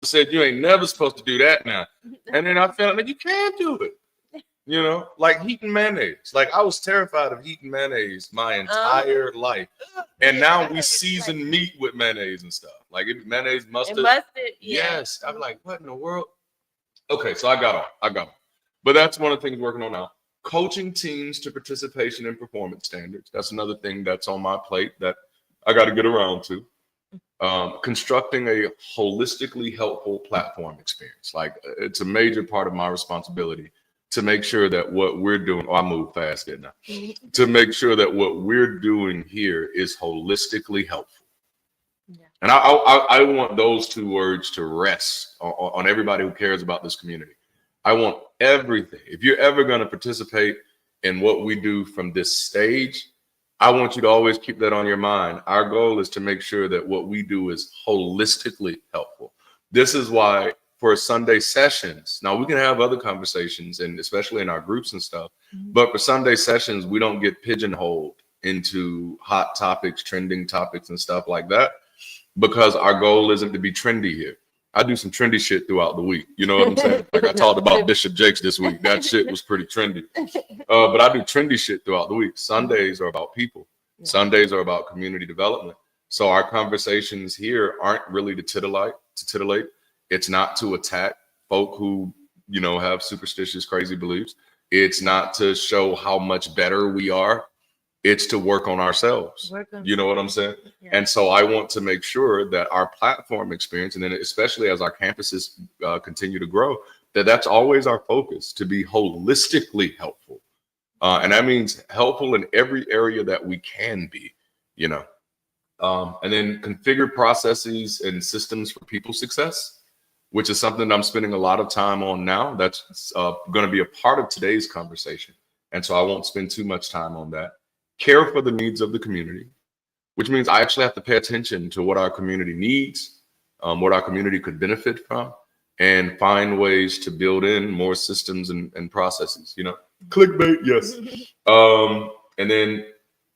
said, you ain't never supposed to do that now. And then I felt like you can't do it. You know, like heating mayonnaise. Like I was terrified of heating mayonnaise my entire life. And now we season meat with mayonnaise and stuff. Like mayonnaise, mustard. And mustard, yeah. Yes. I'm like, what in the world? Okay, so I got on. But that's one of the things we're working on now. Coaching teams to participation in performance standards. That's another thing that's on my plate that I got to get around to. Constructing a holistically helpful platform experience. Like it's a major part of my responsibility to make sure that what we're doing, I moved fast, didn't I? To make sure that what we're doing here is holistically helpful. Yeah. And I want those two words to rest on everybody who cares about this community. I want everything. If you're ever going to participate in what we do from this stage, I want you to always keep that on your mind. Our goal is to make sure that what we do is holistically helpful. This is why for Sunday sessions, now we can have other conversations, and especially in our groups and stuff, but for Sunday sessions, we don't get pigeonholed into hot topics, trending topics and stuff like that, because our goal isn't to be trendy here. I do some trendy shit throughout the week. You know what I'm saying? Like I talked about Bishop Jakes this week. That shit was pretty trendy. But I do trendy shit throughout the week. Sundays are about people. Yeah. Sundays are about community development. So our conversations here aren't really to titillate. It's not to attack folk who, you know, have superstitious, crazy beliefs. It's not to show how much better we are. It's to work on ourselves. You know what I'm saying? Yeah. And so I want to make sure that our platform experience, and then especially as our campuses continue to grow, that's always our focus, to be holistically helpful. And that means helpful in every area that we can be, you know. And then configure processes and systems for people success, which is something that I'm spending a lot of time on now. That's going to be a part of today's conversation. And so I won't spend too much time on that. Care for the needs of the community, which means I actually have to pay attention to what our community needs, what our community could benefit from, and find ways to build in more systems and processes, you know. Clickbait, yes. And then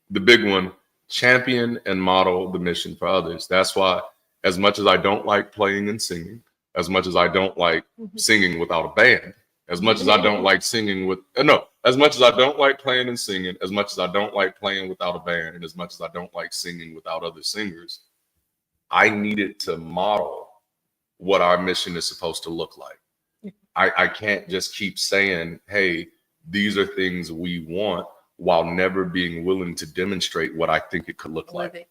the big one, champion and model the mission for others. That's why, as much as I don't like playing and singing, as much as I don't like singing without a band, as much as I don't like singing with, as much as I don't like playing and singing, as much as I don't like playing without a band, and as much as I don't like singing without other singers, I needed to model what our mission is supposed to look like. I can't just keep saying, hey, these are things we want, while never being willing to demonstrate what I think it could look like.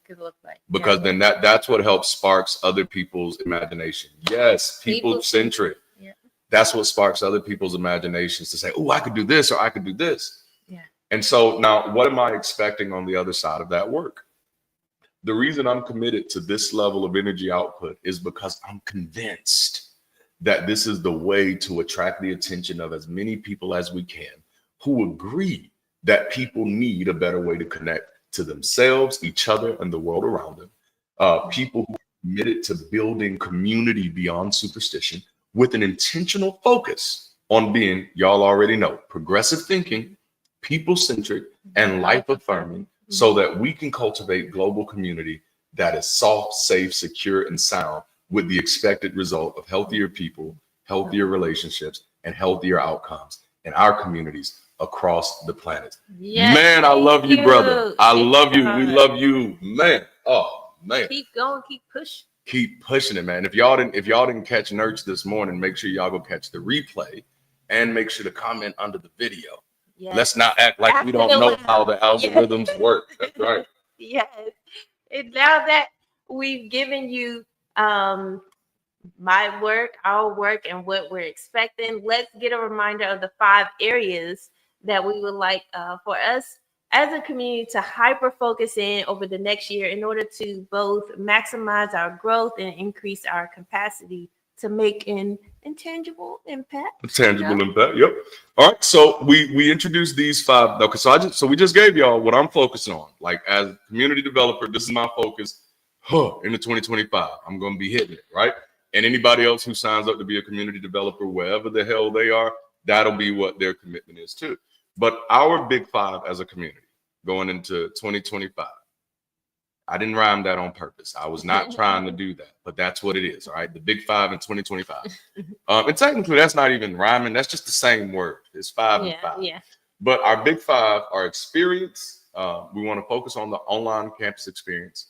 Because then that's what helps sparks other people's imagination. Yes, people-centric. Yeah. That's what sparks other people's imaginations to say, oh, I could do this, or I could do this. Yeah. And so now what am I expecting on the other side of that work? The reason I'm committed to this level of energy output is because I'm convinced that this is the way to attract the attention of as many people as we can who agree that people need a better way to connect to themselves, each other, and the world around them. People who are committed to building community beyond superstition with an intentional focus on being, y'all already know, progressive thinking, people-centric, and life-affirming, so that we can cultivate global community that is soft, safe, secure, and sound, with the expected result of healthier people, healthier relationships, and healthier outcomes in our communities across the planet. Yes, man, I love you, brother. I love you. We love you, man. Oh, man. Keep going. Keep pushing. Keep pushing it, man. If y'all didn't catch Nurch this morning, make sure y'all go catch the replay, and make sure to comment under the video. Yes. Let's not act like we don't know how the algorithms work. That's right. Yes. And now that we've given you my work, our work, and what we're expecting, let's get a reminder of the 5 areas that we would like for us as a community to hyper focus in over the next year in order to both maximize our growth and increase our capacity to make an intangible impact. Tangible impact, yep. All right, so we introduced these 5. Okay, so we just gave y'all what I'm focusing on. Like, as a community developer, this is my focus into 2025. I'm going to be hitting it, right? And anybody else who signs up to be a community developer, wherever the hell they are, that'll be what their commitment is too. But our big 5 as a community going into 2025, I didn't rhyme that on purpose. I was not trying to do that, but that's what it is. All right. The big 5 in 2025. And technically that's not even rhyming. That's just the same word. It's 5 and 5. Yeah. But our big 5 are experience. We want to focus on the online campus experience.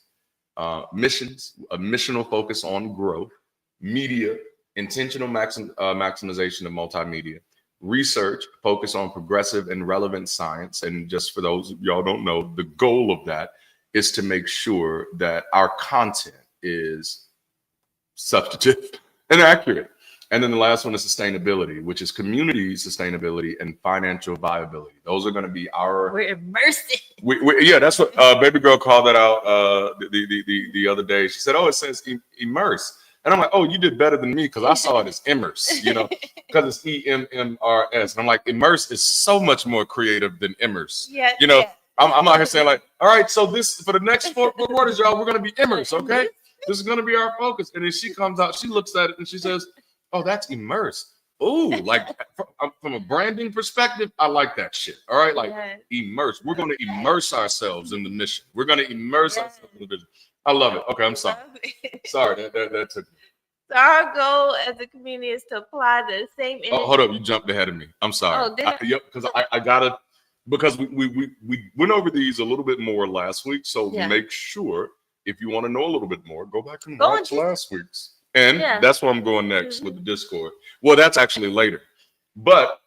missions, a missional focus on growth, media, intentional maximization of multimedia, research, focus on progressive and relevant science. And just for those of y'all don't know, the goal of that is to make sure that our content is substantive and accurate. And then the last one is sustainability, which is community sustainability and financial viability. Those are going to be our. We're immersing. Yeah, that's what baby girl called that out the other day. She said, "Oh, it says immerse," and I'm like, "Oh, you did better than me because I saw it as immerse, because it's EMMRS." And I'm like, immerse is so much more creative than immerse. Yeah, I'm out here saying like, "All right, so this for the next four quarters, y'all, we're going to be immerse, okay? This is going to be our focus." And then she comes out, she looks at it, and she says, "Oh, that's immerse." Ooh, like from a branding perspective, I like that shit. All right, like immerse. We're going to immerse ourselves in the mission. We're going to immerse ourselves in the vision. I love it. Okay, I'm sorry. Sorry, that took me. So our goal as a community is to apply the same energy. Oh, hold up, you jumped ahead of me. I'm sorry. Yep, because I gotta, because we went over these a little bit more last week. So make sure if you want to know a little bit more, go back and watch last week's. And that's where I'm going next with the Discord. Well, that's actually later. But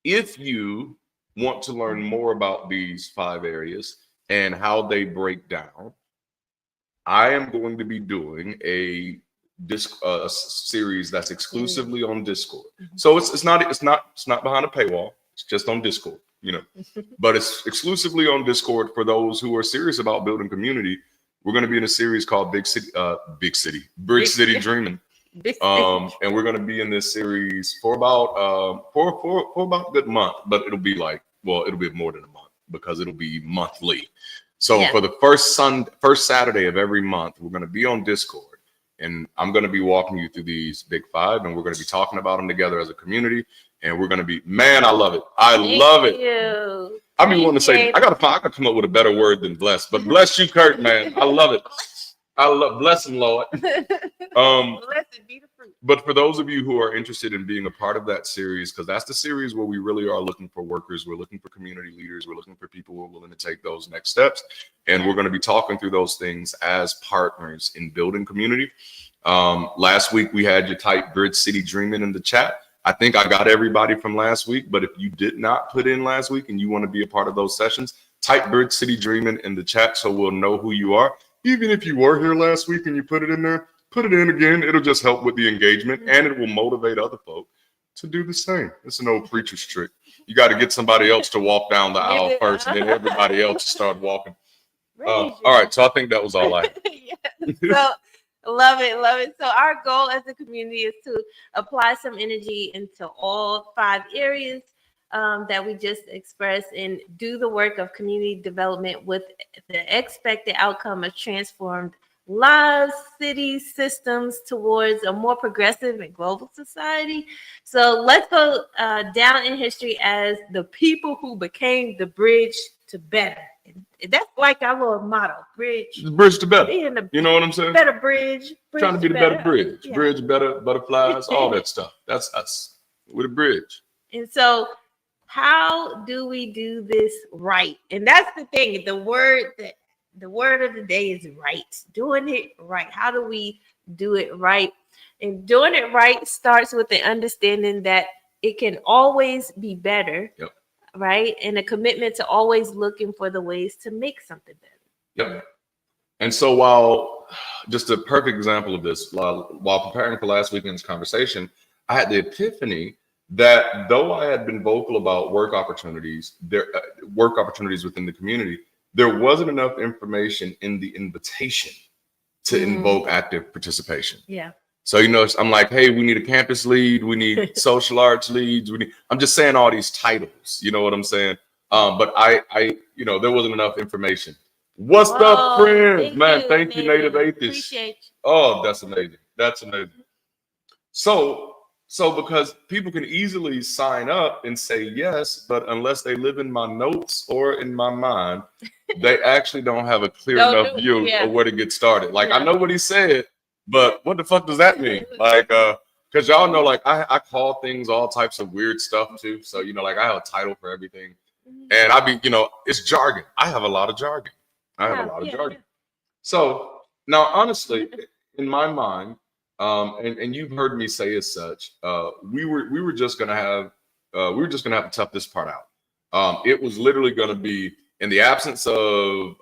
if you want to learn more about these 5 areas and how they break down, I am going to be doing a series that's exclusively on Discord. So it's not behind a paywall. It's just on Discord, But it's exclusively on Discord for those who are serious about building community. We're going to be in a series called BridgeCity Dreaming. And we're going to be in this series for about for about a good month, but it'll be more than a month because it'll be monthly. So for the first Saturday of every month, we're going to be on Discord, and I'm going to be walking you through these big 5, and we're going to be talking about them together as a community. And we're going to be, man, I love it. I love it. I mean, want to say, I got to come up with a better word than bless, but bless you, Kurt, man. I love it. Bless him, Lord. Blessed be the fruit. But for those of you who are interested in being a part of that series, because that's the series where we really are looking for workers, we're looking for community leaders, we're looking for people who are willing to take those next steps. And we're going to be talking through those things as partners in building community. Last week, we had you type BridgeCity Dreaming in the chat. I think I got everybody from last week, but if you did not put in last week and you want to be a part of those sessions, type BridgeCity Dreaming in the chat so we'll know who you are. Even if you were here last week and you put it in there, put it in again. It'll just help with the engagement and it will motivate other folk to do the same. It's an old preacher's trick. You got to get somebody else to walk down the aisle first and then everybody else start walking. All right, so I think that was all I had. So love it. So our goal as a community is to apply some energy into all 5 areas that we just expressed and do the work of community development with the expected outcome of transformed lives, cities, systems towards a more progressive and global society. So let's go down in history as the people who became the bridge to better. That's like our little motto, bridge to better. You know what I'm saying? Better bridge Trying to be the better bridge. Yeah. Bridge better, butterflies, all that stuff. That's us. We're the bridge. And so how do we do this right? And that's the thing. The word of the day is right. Doing it right. How do we do it right? And doing it right starts with the understanding that it can always be better. Yep. Right? And a commitment to always looking for the ways to make something better. Yep. And so while just a perfect example of this, while preparing for last weekend's conversation, I had the epiphany that though I had been vocal about work opportunities within the community, there wasn't enough information in the invitation to invoke active participation. Yeah. So, I'm like, hey, we need a campus lead. We need social arts leads. I'm just saying all these titles, you know what I'm saying? But I there wasn't enough information. What's up, friends? Thank you, Native Atheist. Appreciate you. Oh, that's amazing. That's amazing. So because people can easily sign up and say yes, but unless they live in my notes or in my mind, they actually don't have a clear enough view of where to get started. Like, I know what he said, but what the fuck does that mean? Like, because y'all know, like, I call things all types of weird stuff too. So, like, I have a title for everything. And it's jargon. I have a lot of jargon. So now, honestly, in my mind, and you've heard me say as such, we were just gonna have to tough this part out. It was literally gonna be in the absence of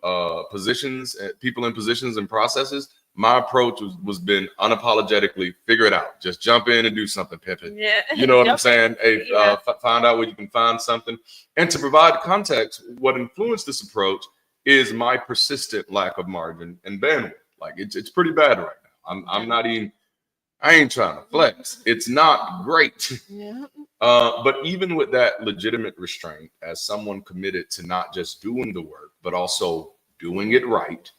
positions, people in positions and processes. My approach was been unapologetically figure it out. Just jump in and do something, Pippin. Yeah. You know what I'm saying? Hey, Yeah. find out where you can find something. And to provide context, what influenced this approach is my persistent lack of margin and bandwidth. Like it's pretty bad right now. I ain't trying to flex. It's not great. Yeah. But even with that legitimate restraint, as someone committed to not just doing the work, but also doing it right,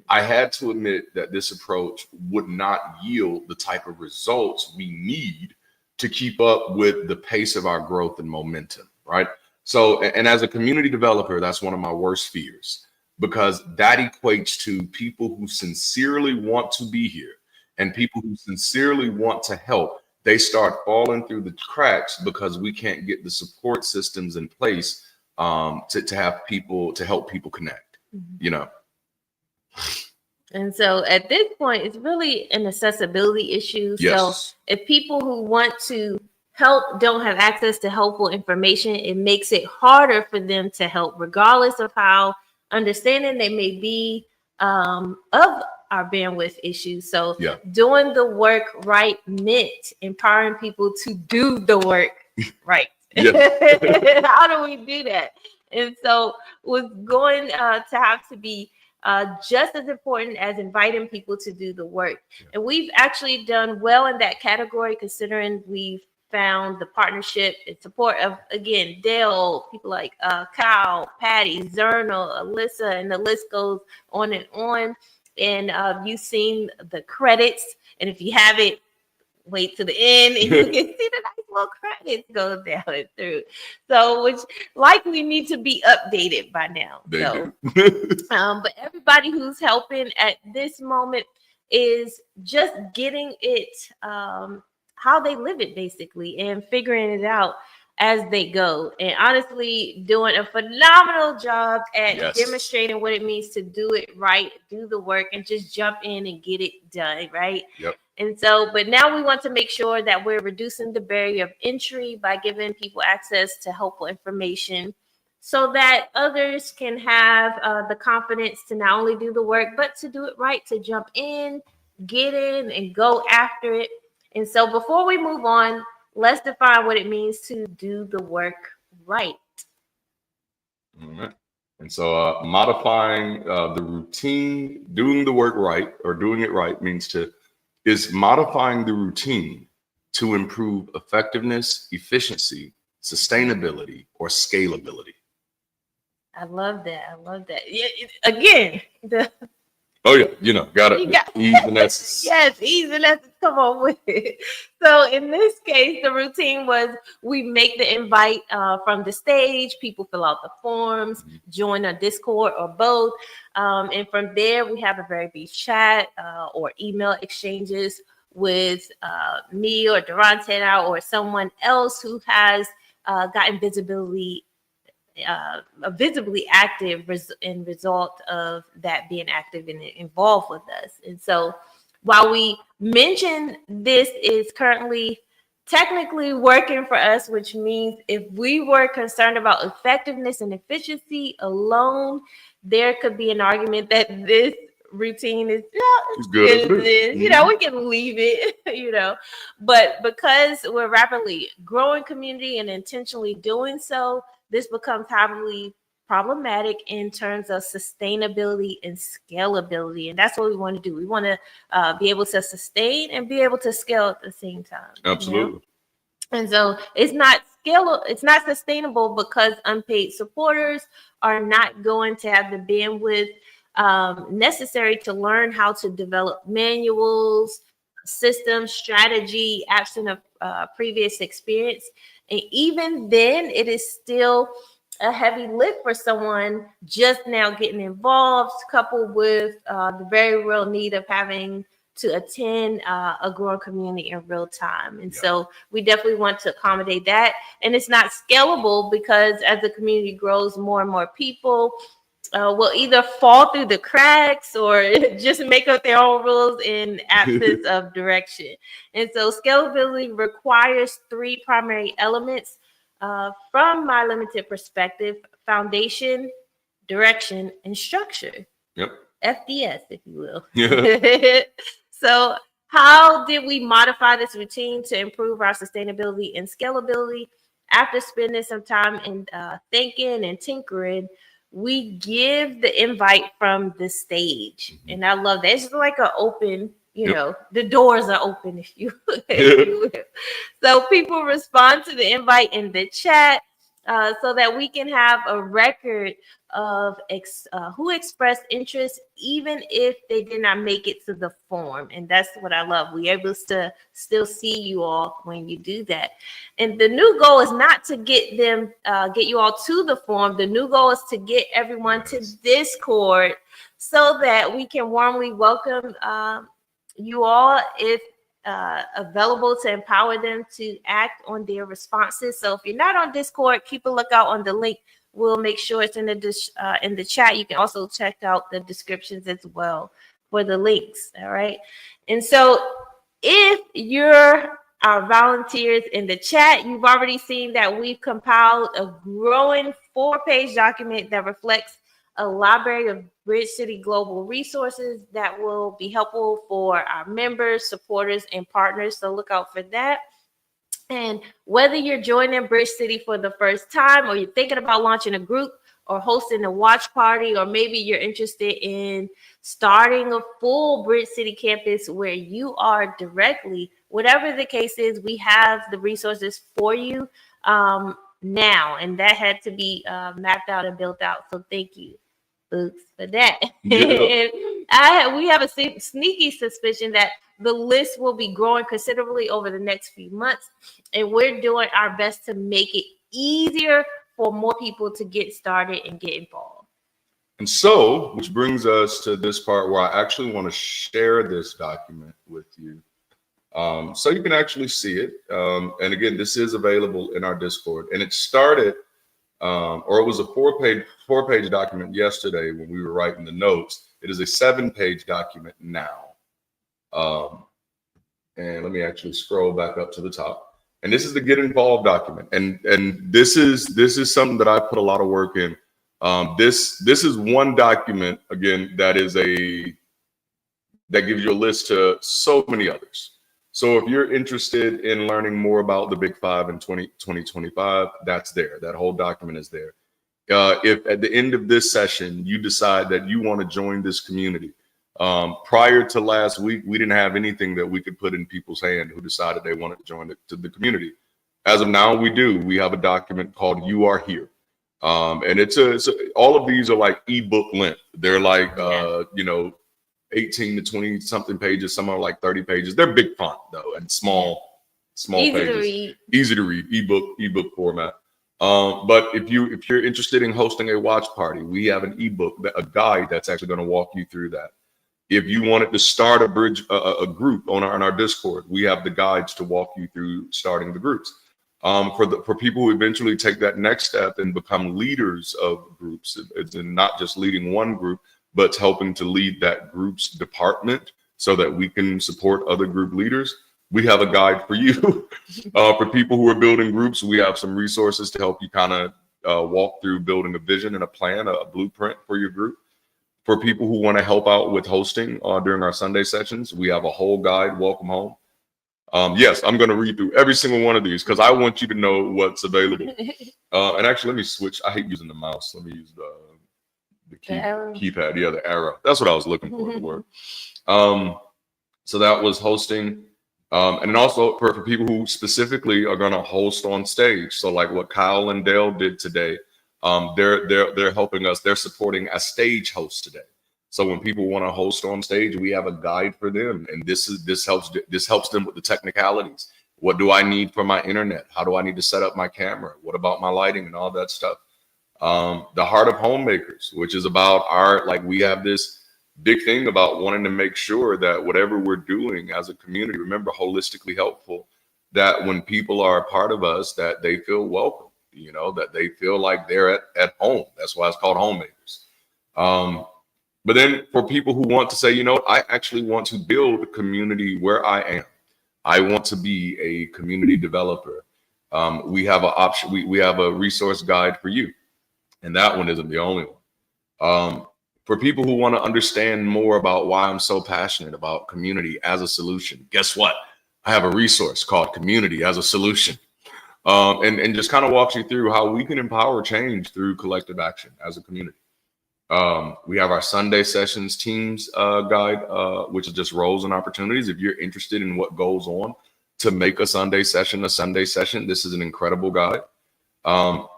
I had to admit that this approach would not yield the type of results we need to keep up with the pace of our growth and momentum, right? So, and as a community developer, that's one of my worst fears, because that equates to people who sincerely want to be here and people who sincerely want to help. They start falling through the cracks because we can't get the support systems in place to have people, to help people connect, you know? And so at this point, it's really an accessibility issue. Yes. So if people who want to help don't have access to helpful information, it makes it harder for them to help, regardless of how understanding they may be of our bandwidth issues. So doing the work right meant empowering people to do the work right. How do we do that? And so was going to have to be just as important as inviting people to do the work. And we've actually done well in that category, considering we've found the partnership and support of, again, Dale, people like Kyle, Patty, Zerno, Alyssa, and the list goes on and on. And you've seen the credits. And if you haven't, wait to the end and you can see the nice little credits go down and through. So, which likely need to be updated by now. But everybody who's helping at this moment is just getting it how they live it, basically, and figuring it out as they go. And honestly, doing a phenomenal job at demonstrating what it means to do it right, do the work, and just jump in and get it done, right? And so, but now we want to make sure that we're reducing the barrier of entry by giving people access to helpful information so that others can have the confidence to not only do the work, but to do it right, to jump in, get in, and go after it. And so before we move on, let's define what it means to do the work right. All right. And so modifying the routine, doing the work right, or doing it right is modifying the routine to improve effectiveness, efficiency, sustainability, or scalability. I love that. I love that. Yeah, again, got it. Ease and essence. Yes, ease and essence. Come on with it. So in this case, the routine was we make the invite from the stage. People fill out the forms, join a Discord or both. And from there, we have a very brief chat or email exchanges with me or Darante or someone else who has gotten visibly active in result of that being active and involved with us. And so while we mention this is currently technically working for us, which means if we were concerned about effectiveness and efficiency alone, there could be an argument that this routine is good. We can leave it, but because we're rapidly growing community and intentionally doing so, this becomes heavily problematic in terms of sustainability and scalability. And that's what we want to do. We want to be able to sustain and be able to scale at the same time. Absolutely. And so it's not sustainable because unpaid supporters are not going to have the bandwidth necessary to learn how to develop manuals, systems, strategy, absent of previous experience. And even then, it is still a heavy lift for someone just now getting involved, coupled with the very real need of having to attend a growing community in real time. And so we definitely want to accommodate that. And it's not scalable because as the community grows, more and more people will either fall through the cracks or just make up their own rules in absence of direction. And so scalability requires three primary elements from my limited perspective: foundation, direction, and structure. Yep. FDS, if you will. Yeah. So how did we modify this routine to improve our sustainability and scalability? After spending some time in thinking and tinkering, we give the invite from the stage. And I love that. It's like an open, the doors are open, if you will. So people respond to the invite in the chat so that we can have a record of who expressed interest, even if they did not make it to the form. And that's what I love. We're able to still see you all when you do that. And the new goal is not to get you all to the form. The new goal is to get everyone to Discord so that we can warmly welcome you all, if available, to empower them to act on their responses. So if you're not on Discord, keep a lookout on the link. We'll make sure it's in the chat. You can also check out the descriptions as well for the links. All right. And so if you're our volunteers in the chat, you've already seen that we've compiled a growing 4-page document that reflects a library of BridgeCity Global resources that will be helpful for our members, supporters, and partners. So look out for that. And whether you're joining BridgeCity for the first time, or you're thinking about launching a group or hosting a watch party, or maybe you're interested in starting a full BridgeCity campus where you are directly, whatever the case is, we have the resources for you now. And that had to be mapped out and built out. So thank you, Boots, for that. Yeah. And we have a sneaky suspicion that the list will be growing considerably over the next few months. And we're doing our best to make it easier for more people to get started and get involved. And so, which brings us to this part where I actually want to share this document with you. So you can actually see it. And again, this is available in our Discord. And it started, or it was a four-page document yesterday when we were writing the notes. It is a 7-page document now. And let me actually scroll back up to the top. And this is the Get Involved document. And this is something that I put a lot of work in. This is one document, again, that gives you a list to so many others. So if you're interested in learning more about the Big Five in 2025, that's there. That whole document is there. If at the end of this session, you decide that you want to join this community, prior to last week, we didn't have anything that we could put in people's hand who decided they wanted to join the community. As of now, we do. We have a document called You Are Here. And it's all of these are like ebook length. They're like, 18 to 20 something pages. Some are like 30 pages. They're big font though, and small pages. Easy to read, ebook format. But if you're interested in hosting a watch party, we have an ebook, a guide that's actually going to walk you through that. If you wanted to start a group on our Discord, we have the guides to walk you through starting the groups. For people who eventually take that next step and become leaders of groups, it's not just leading one group, but helping to lead that group's department so that we can support other group leaders. We have a guide for you. For people who are building groups, we have some resources to help you kind of walk through building a vision and a plan, a blueprint for your group. For people who want to help out with hosting during our Sunday sessions, we have a whole guide, Welcome Home. Yes, I'm going to read through every single one of these because I want you to know what's available. And actually, let me switch. I hate using the mouse. Let me use the keypad. Yeah, the arrow. That's what I was looking for, the word. So that was hosting. And then also for people who specifically are going to host on stage. So like what Kyle and Dale did today, they're helping us. They're supporting a stage host today. So when people want to host on stage, we have a guide for them. And this helps them with the technicalities. What do I need for my internet? How do I need to set up my camera? What about my lighting and all that stuff? The Heart of Homemakers, which is about we have this big thing about wanting to make sure that whatever we're doing as a community, remember, holistically helpful, that when people are a part of us, that they feel welcome, that they feel like they're at home. That's why it's called Homemakers. But then for people who want to say, you know, I actually want to build a community where I am. I want to be a community developer. We have an option. We have a resource guide for you. And that one isn't the only one. For people who want to understand more about why I'm so passionate about community as a solution, guess what? I have a resource called Community as a Solution. And just kind of walks you through how we can empower change through collective action as a community. We have our Sunday sessions teams guide, which is just roles and opportunities. If you're interested in what goes on to make a Sunday session, this is an incredible guide.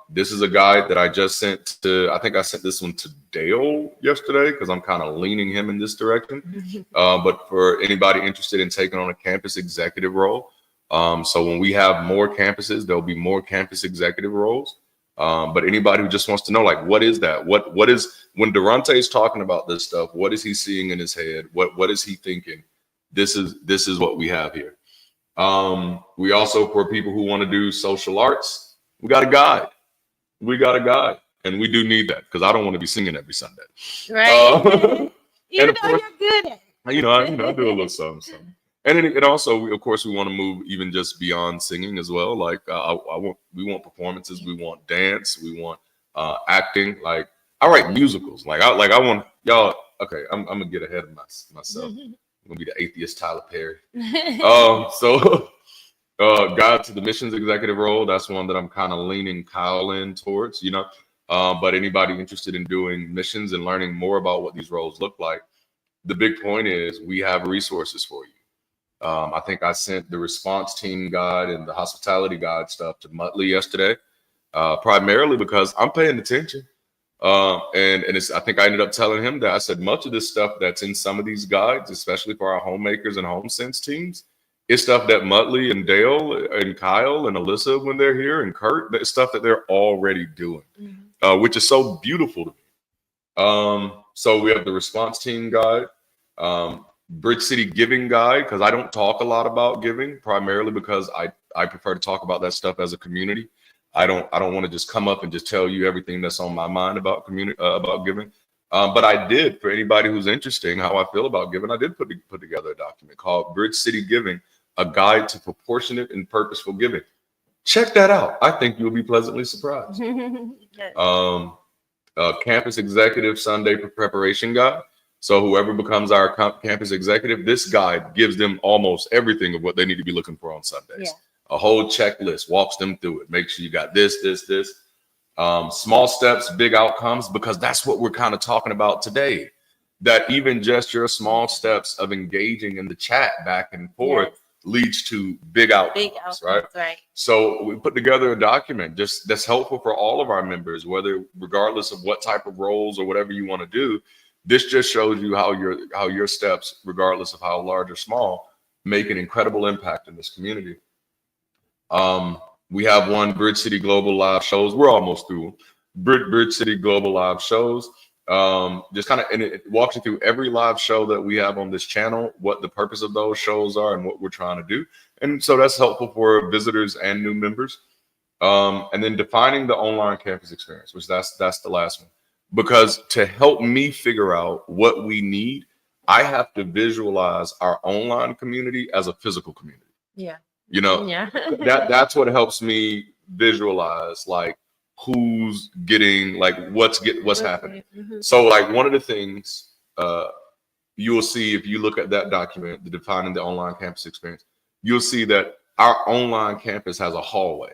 This is a guide that I just sent to, I think I sent this one to Dale yesterday because I'm kind of leaning him in this direction. But for anybody interested in taking on a campus executive role, so when we have more campuses, there'll be more campus executive roles. But anybody who just wants to know, like, what is that? What is, when Darante is talking about this stuff, what is he seeing in his head? What is he thinking? This is what we have here. We also, for people who want to do social arts, we got a guide. And we do need that because I don't want to be singing every Sunday. Right. Even though course, you're good at it. I do a little something. And it also, of course, we want to move even just beyond singing as well. Like we want performances, we want dance, we want acting. Like I write musicals. Like I want y'all. Okay, I'm gonna get ahead of myself. I'm gonna be the atheist Tyler Perry. So guide to the missions executive role. That's one that I'm kind of leaning Kyle in towards. You know, but anybody interested in doing missions and learning more about what these roles look like, the big point is we have resources for you. I think I sent the response team guide and the hospitality guide stuff to Muttley yesterday, primarily because I'm paying attention. And I think I ended up telling him that I said much of this stuff that's in some of these guides, especially for our homemakers and home sense teams, is stuff that Muttley and Dale and Kyle and Alyssa, when they're here, and Kurt, that stuff that they're already doing, which is so beautiful to me. So we have the response team guide. BridgeCity Giving Guide, because I don't talk a lot about giving, primarily because I prefer to talk about that stuff as a community. I don't want to just come up and just tell you everything that's on my mind about community about giving. But I did, for anybody who's interested in how I feel about giving, I did put together a document called BridgeCity Giving, a guide to proportionate and purposeful giving. Check that out. I think you'll be pleasantly surprised. Campus Executive Sunday Preparation Guide. So whoever becomes our campus executive, this guide gives them almost everything of what they need to be looking for on Sundays. Yeah. A whole checklist, walks them through it. Make sure you got this. Small steps, big outcomes, because that's what we're kind of talking about today. That even just your small steps of engaging in the chat back and forth leads to big outcomes, right? So we put together a document just that's helpful for all of our members, regardless of what type of roles or whatever you want to do. This just shows you how your steps, regardless of how large or small, make an incredible impact in this community. We have one BridgeCity Global live shows. We're almost through BridgeCity Global live shows. Just kind of, and it walks you through every live show that we have on this channel, what the purpose of those shows are and what we're trying to do. And so that's helpful for visitors and new members. And then defining the online campus experience, which that's the last one. Because to help me figure out what we need, I have to visualize our online community as a physical community. Yeah. You know, that's what helps me visualize, like, who's getting, like, what's happening. So, like, one of the things you'll see if you look at that document, the defining the online campus experience, you'll see that our online campus has a hallway.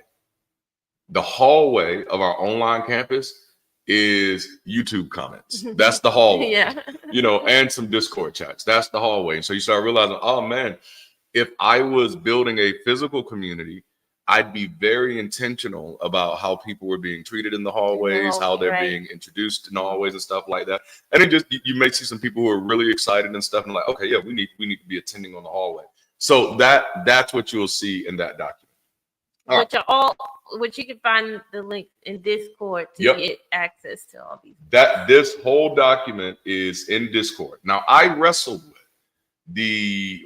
The hallway of our online campus is YouTube comments. That's the hallway. You know, and some Discord chats. That's the hallway. And so you start realizing, oh man, if I was building a physical community, I'd be very intentional about how people were being treated in the hallways, how they're being introduced in the hallways and stuff like that. And it just, you may see some people who are really excited and stuff and like, okay, yeah, we need to be attending on the hallway. So that's what you'll see in that document. Which you can find the link in Discord to get access to all these. This whole document is in Discord. Now, I wrestled with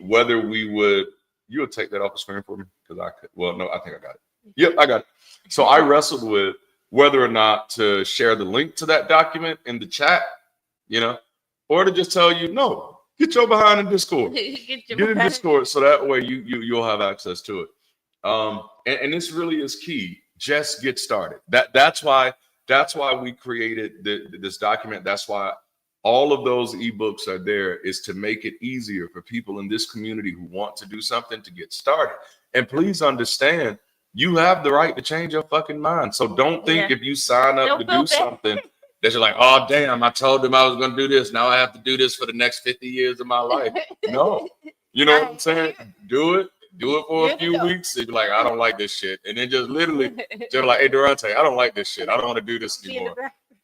whether we would. You'll take that off the screen for me because I could. Well, no, I think I got it. Yep, I got it. So I wrestled with whether or not to share the link to that document in the chat you know, or to just tell you, no, get your behind in Discord. Get in Discord so that way you'll have access to it. And this really is key. Just get started. That's why we created this document. That's why all of those ebooks are there, is to make it easier for people in this community who want to do something to get started. And please understand, you have the right to change your fucking mind. So don't think if you sign up to do something that you're like, oh, damn, I told them I was going to do this. Now I have to do this for the next 50 years of my life. No. You know what I'm saying? Do it for a few weeks. And be like, I don't like this shit. And then just literally, just like, hey, Darante, I don't like this shit. I don't want to do this anymore.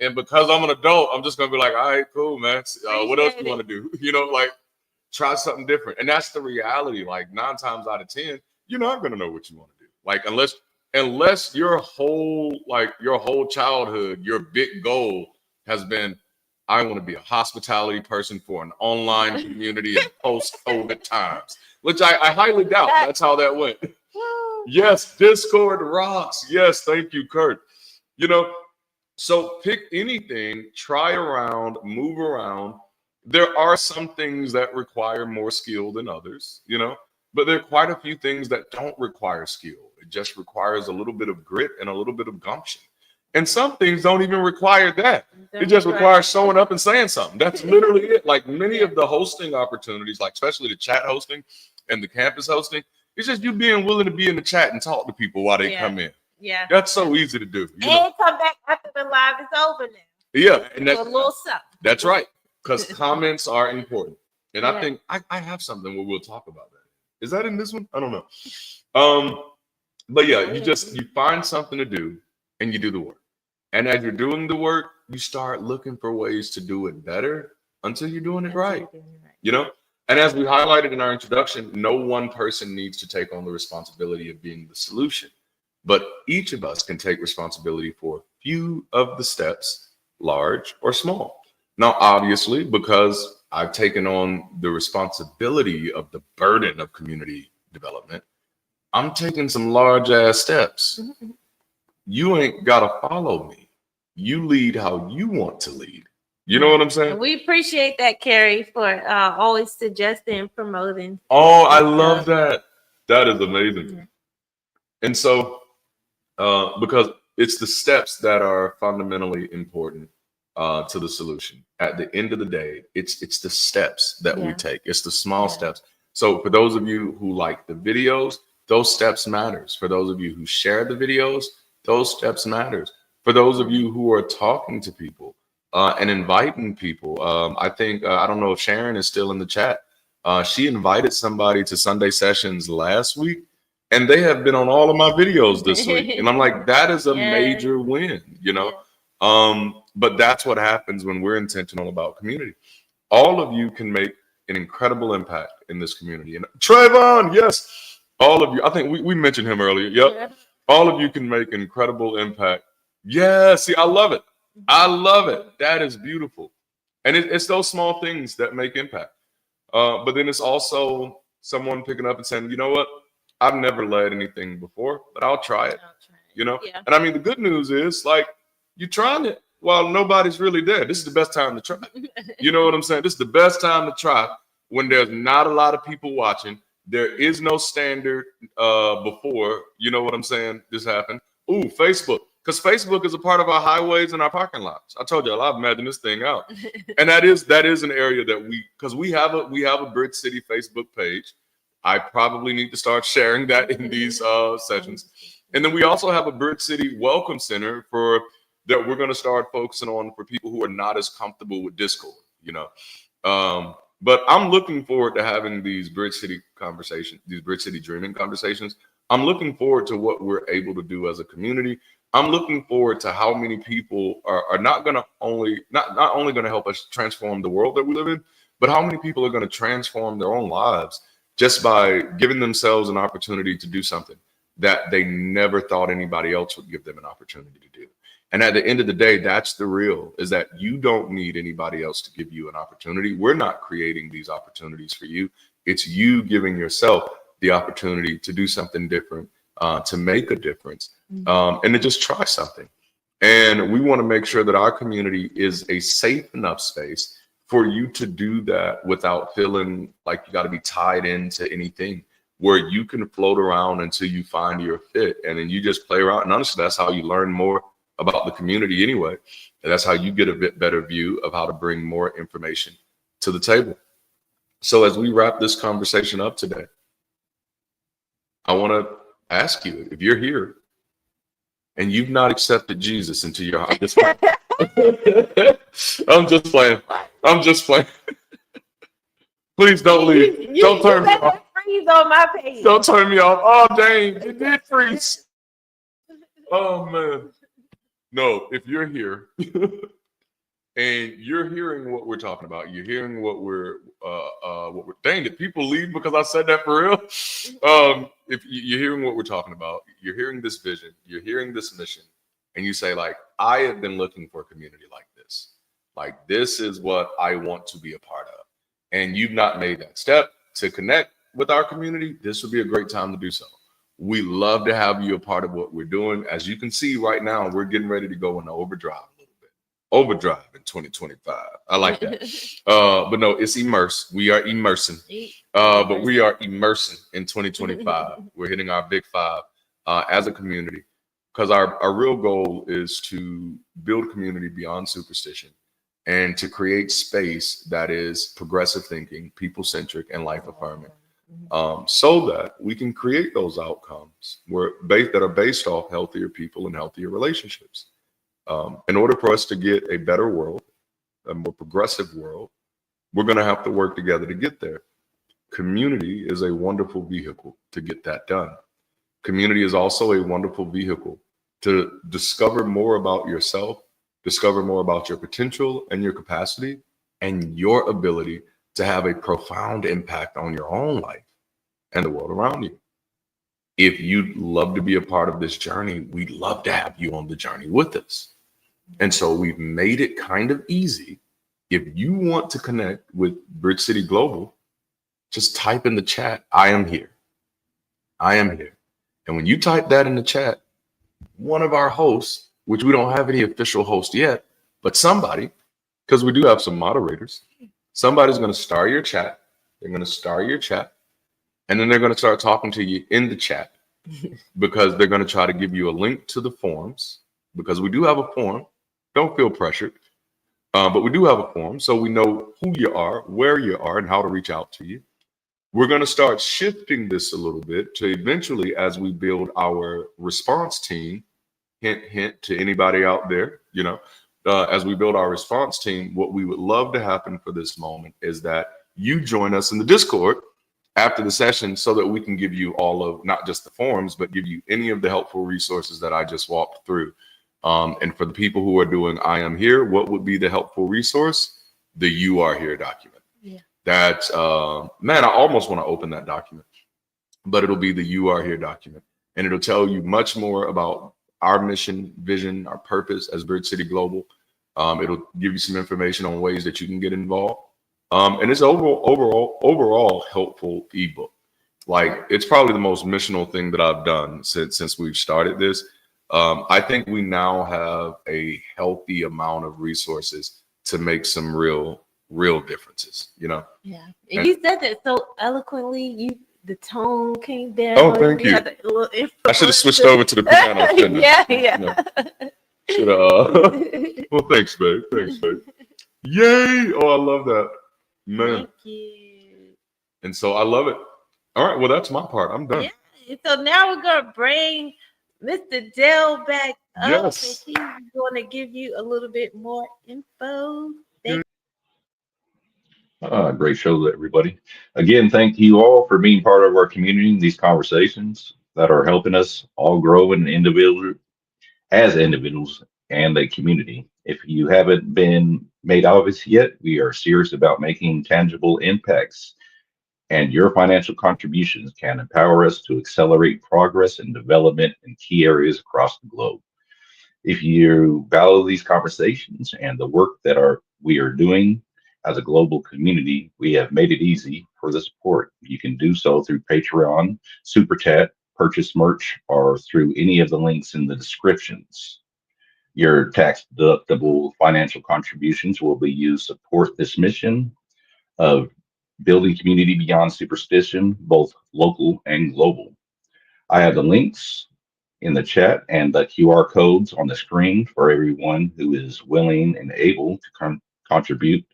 And because I'm an adult, I'm just going to be like, all right, cool, man. What else do you want to do? You know, like, try something different. And that's the reality. Like 9 times out of 10, you're not going to know what you want to do. Like, unless your whole childhood, your big goal has been, I want to be a hospitality person for an online community in post-COVID times, which I highly doubt that's how that went. Yes, Discord rocks. Yes, thank you, Kurt. You know, so pick anything, try around, move around. There are some things that require more skill than others, you know, but there are quite a few things that don't require skill. It just requires a little bit of grit and a little bit of gumption. And some things don't even require that. It just requires showing up and saying something. That's literally it. Like many of the hosting opportunities, like especially the chat hosting and the campus hosting, it's just you being willing to be in the chat and talk to people while they come in. Yeah. That's so easy to do. And come back after the live is over now. Yeah. And that's a little something. That's right. Because comments are important. And I think I have something where we'll talk about that. Is that in this one? I don't know. But yeah, you find something to do and you do the work. And as you're doing the work, you start looking for ways to do it better until you're doing it right. You know? And as we highlighted in our introduction, no one person needs to take on the responsibility of being the solution. But each of us can take responsibility for a few of the steps, large or small. Now, obviously, because I've taken on the responsibility of the burden of community development, I'm taking some large ass steps. You ain't got to follow me. You lead how you want to lead. You know what I'm saying? We appreciate that, Carrie, for always suggesting and promoting. Oh, I love that. That is amazing. And so, because it's the steps that are fundamentally important to the solution. At the end of the day, it's the steps that we take. It's the small steps. So for those of you who like the videos, those steps matters. For those of you who share the videos, those steps matters. For those of you who are talking to people and inviting people, I think, I don't know if Sharon is still in the chat. She invited somebody to Sunday sessions last week, and they have been on all of my videos this week. And I'm like, that is a major win, you know? But that's what happens when we're intentional about community. All of you can make an incredible impact in this community. And Trayvon, yes, all of you, I think we mentioned him earlier. Yep. All of you can make incredible impact. Yeah, see, I love it. I love it. That is beautiful. And it's those small things that make impact. But then it's also someone picking up and saying, you know what? I've never led anything before, but I'll try it. You know? Yeah. And I mean, the good news is, like, you're trying it while nobody's really there. This is the best time to try. You know what I'm saying? This is the best time to try when there's not a lot of people watching. There is no standard before, you know what I'm saying, this happened. Ooh, Facebook. Because Facebook is a part of our highways and our parking lots. I told y'all, I've mapped this thing out. And that is an area that because we have a BridgeCity Facebook page. I probably need to start sharing that in these sessions. And then we also have a BridgeCity Welcome Center that we're going to start focusing on for people who are not as comfortable with Discord, you know. But I'm looking forward to having these BridgeCity conversations, these BridgeCity dreaming conversations. I'm looking forward to what we're able to do as a community. I'm looking forward to how many people are not only going to help us transform the world that we live in, but how many people are going to transform their own lives just by giving themselves an opportunity to do something that they never thought anybody else would give them an opportunity to do. And at the end of the day, that's the real, is that you don't need anybody else to give you an opportunity. We're not creating these opportunities for you. It's you giving yourself the opportunity to do something different, to make a difference, and to just try something. And we want to make sure that our community is a safe enough space for you to do that without feeling like you got to be tied into anything, where you can float around until you find your fit. And then you just play around. And honestly, that's how you learn more about the community anyway. And that's how you get a bit better view of how to bring more information to the table. So as we wrap this conversation up today, I want to ask you, if you're here and you've not accepted Jesus into your heart, I'm just playing. I'm just playing. Please don't leave. Don't turn me off. Freeze on my page. Don't turn me off. Oh, dang. It did freeze. Oh, man. No, if you're here and you're hearing what we're talking about, you're hearing what we're dang, did people leave because I said that for real? If you're hearing what we're talking about, you're hearing this vision, you're hearing this mission, and you say, like, I have been looking for a community like this. Like, this is what I want to be a part of. And you've not made that step to connect with our community, this would be a great time to do so. We love to have you a part of what we're doing. As you can see right now, we're getting ready to go into overdrive a little bit. Overdrive in 2025. I like that. But no, it's immerse. We are immersing. But we are immersing in 2025. We're hitting our big five as a community, because our real goal is to build community beyond superstition and to create space that is progressive thinking, people-centric, and life-affirming. So that we can create those outcomes that are based off healthier people and healthier relationships. In order for us to get a better world, a more progressive world, we're going to have to work together to get there. Community is a wonderful vehicle to get that done. Community is also a wonderful vehicle to discover more about yourself, discover more about your potential and your capacity and your ability to have a profound impact on your own life and the world around you. If you'd love to be a part of this journey, we'd love to have you on the journey with us. And so we've made it kind of easy. If you want to connect with BridgeCity Global, just type in the chat, I am here. I am here. And when you type that in the chat, one of our hosts, which we don't have any official host yet, but somebody, because we do have some moderators, somebody's going to star your chat. They're going to star your chat. And then they're going to start talking to you in the chat, because they're going to try to give you a link to the forms, because we do have a form. Don't feel pressured. But we do have a form, so we know who you are, where you are, and how to reach out to you. We're going to start shifting this a little bit to eventually, as we build our response team, hint, hint to anybody out there, as we build our response team, what we would love to happen for this moment is that you join us in the Discord after the session, so that we can give you all of, not just the forms, but give you any of the helpful resources that I just walked through. And for the people who are doing I Am Here, what would be the helpful resource? The You Are Here document. Yeah. That, man, I almost want to open that document, but it'll be the You Are Here document. And it'll tell you much more about our mission, vision, our purpose as BridgeCity Global. It'll give you some information on ways that you can get involved. And it's overall helpful ebook. Like, it's probably the most missional thing that I've done since we've started this. I think we now have a healthy amount of resources to make some real differences, Yeah. And you said that so eloquently. The tone came down. Oh, thank you. I should have switched over to the piano. Yeah. Should have. Well, thanks, babe. Yay! Oh, I love that, man. Thank you. And so I love it. All right. Well, that's my part. I'm done. Yeah. So now we're gonna bring Mr. Dell back up, Yes. and he's going to give you a little bit more info. Great show, everybody. Again, thank you all for being part of our community, these conversations that are helping us all grow as individuals and a community. If you haven't been made obvious yet, we are serious about making tangible impacts, and your financial contributions can empower us to accelerate progress and development in key areas across the globe. If you value these conversations and the work that we are doing as a global community, we have made it easy for the support. You can do so through Patreon, Super Chat, purchase merch, or through any of the links in the descriptions. Your tax-deductible financial contributions will be used to support this mission of building community beyond superstition, both local and global. I have the links in the chat and the QR codes on the screen for everyone who is willing and able to contribute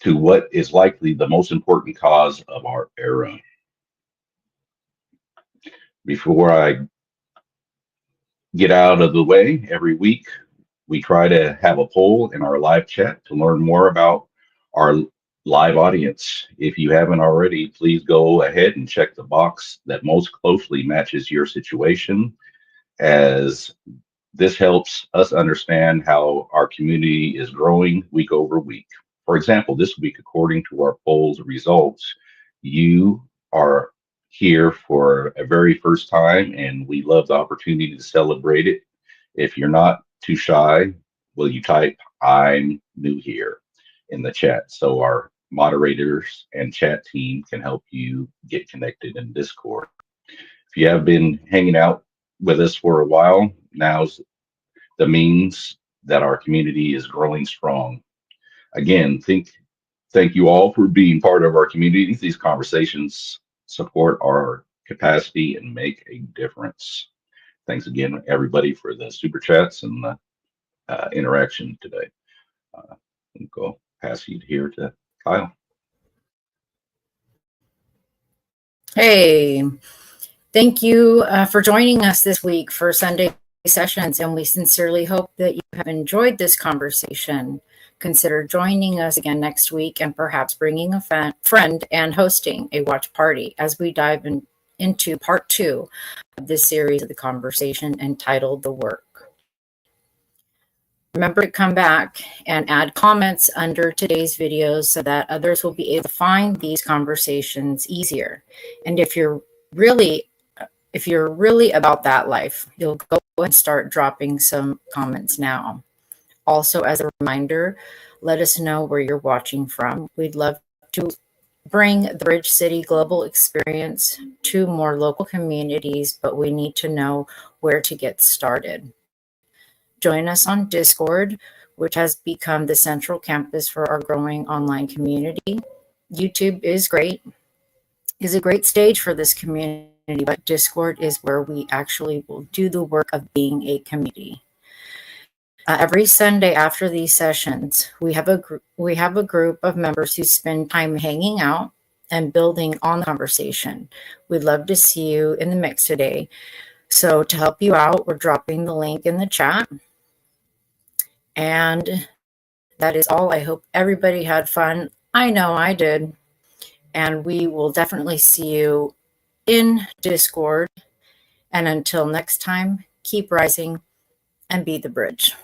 to what is likely the most important cause of our era. Before I get out of the way, every week we try to have a poll in our live chat to learn more about our live audience. If you haven't already, please go ahead and check the box that most closely matches your situation, as this helps us understand how our community is growing week over week. For example, this week, according to our poll's results, you are here for a very first time, and we love the opportunity to celebrate it. If you're not too shy, will you type "I'm new here" in the chat so our moderators and chat team can help you get connected in Discord. If you have been hanging out with us for a while, now's the means that our community is growing strong. Again, thank you all for being part of our community. These conversations support our capacity and make a difference. Thanks again, everybody, for the super chats and the interaction today. I'll go pass you here to Kyle. Hey, thank you for joining us this week for Sunday sessions, and we sincerely hope that you have enjoyed this conversation. Consider joining us again next week and perhaps bringing a friend and hosting a watch party as we dive into part 2 of this series of the conversation entitled The Work. Remember to come back and add comments under today's videos so that others will be able to find these conversations easier. And if you're really about that life, you'll go and start dropping some comments now. Also, as a reminder, let us know where you're watching from. We'd love to bring the BridgeCity Global experience to more local communities, but we need to know where to get started. Join us on Discord, which has become the central campus for our growing online community. YouTube is a great stage for this community, but Discord is where we actually will do the work of being a community. Every Sunday after these sessions, we have a group of members who spend time hanging out and building on the conversation. We'd love to see you in the mix today. So to help you out, we're dropping the link in the chat. And that is all. I hope everybody had fun. I know I did. And we will definitely see you in Discord. And until next time, keep rising and be the bridge.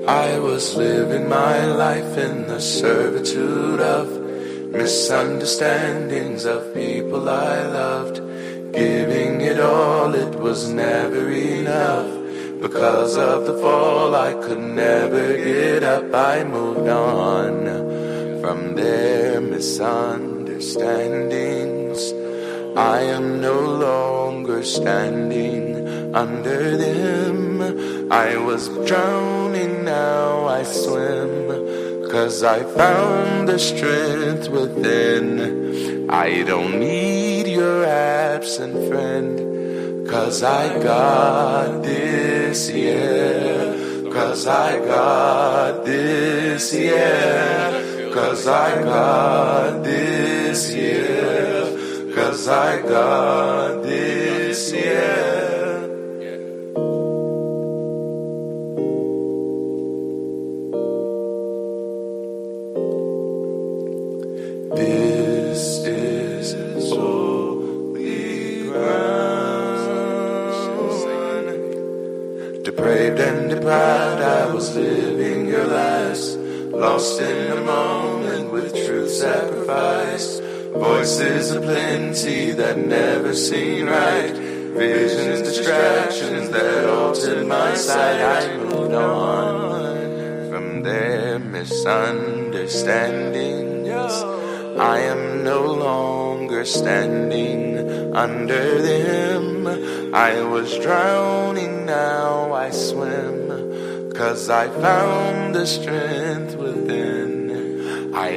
I was living my life in the servitude of misunderstandings of people I loved. Giving it all, it was never enough. Because of the fall, I could never get up. I moved on from their misunderstandings. I am no longer standing under them. I was drowning, now I swim, 'cause I found the strength within. I don't need your absent friend, 'cause I got this, yeah. 'Cause I got this, yeah. 'Cause I got this, yeah. 'Cause I got this, yeah. This is holy ground. Depraved and deprived, I was living your lies. Lost in a moment with truth sacrificed. Voices aplenty that never seen right. Visions, distractions that altered my sight. I moved on from their misunderstandings. I am no longer standing under them. I was drowning, now I swim, 'cause I found the strength within. I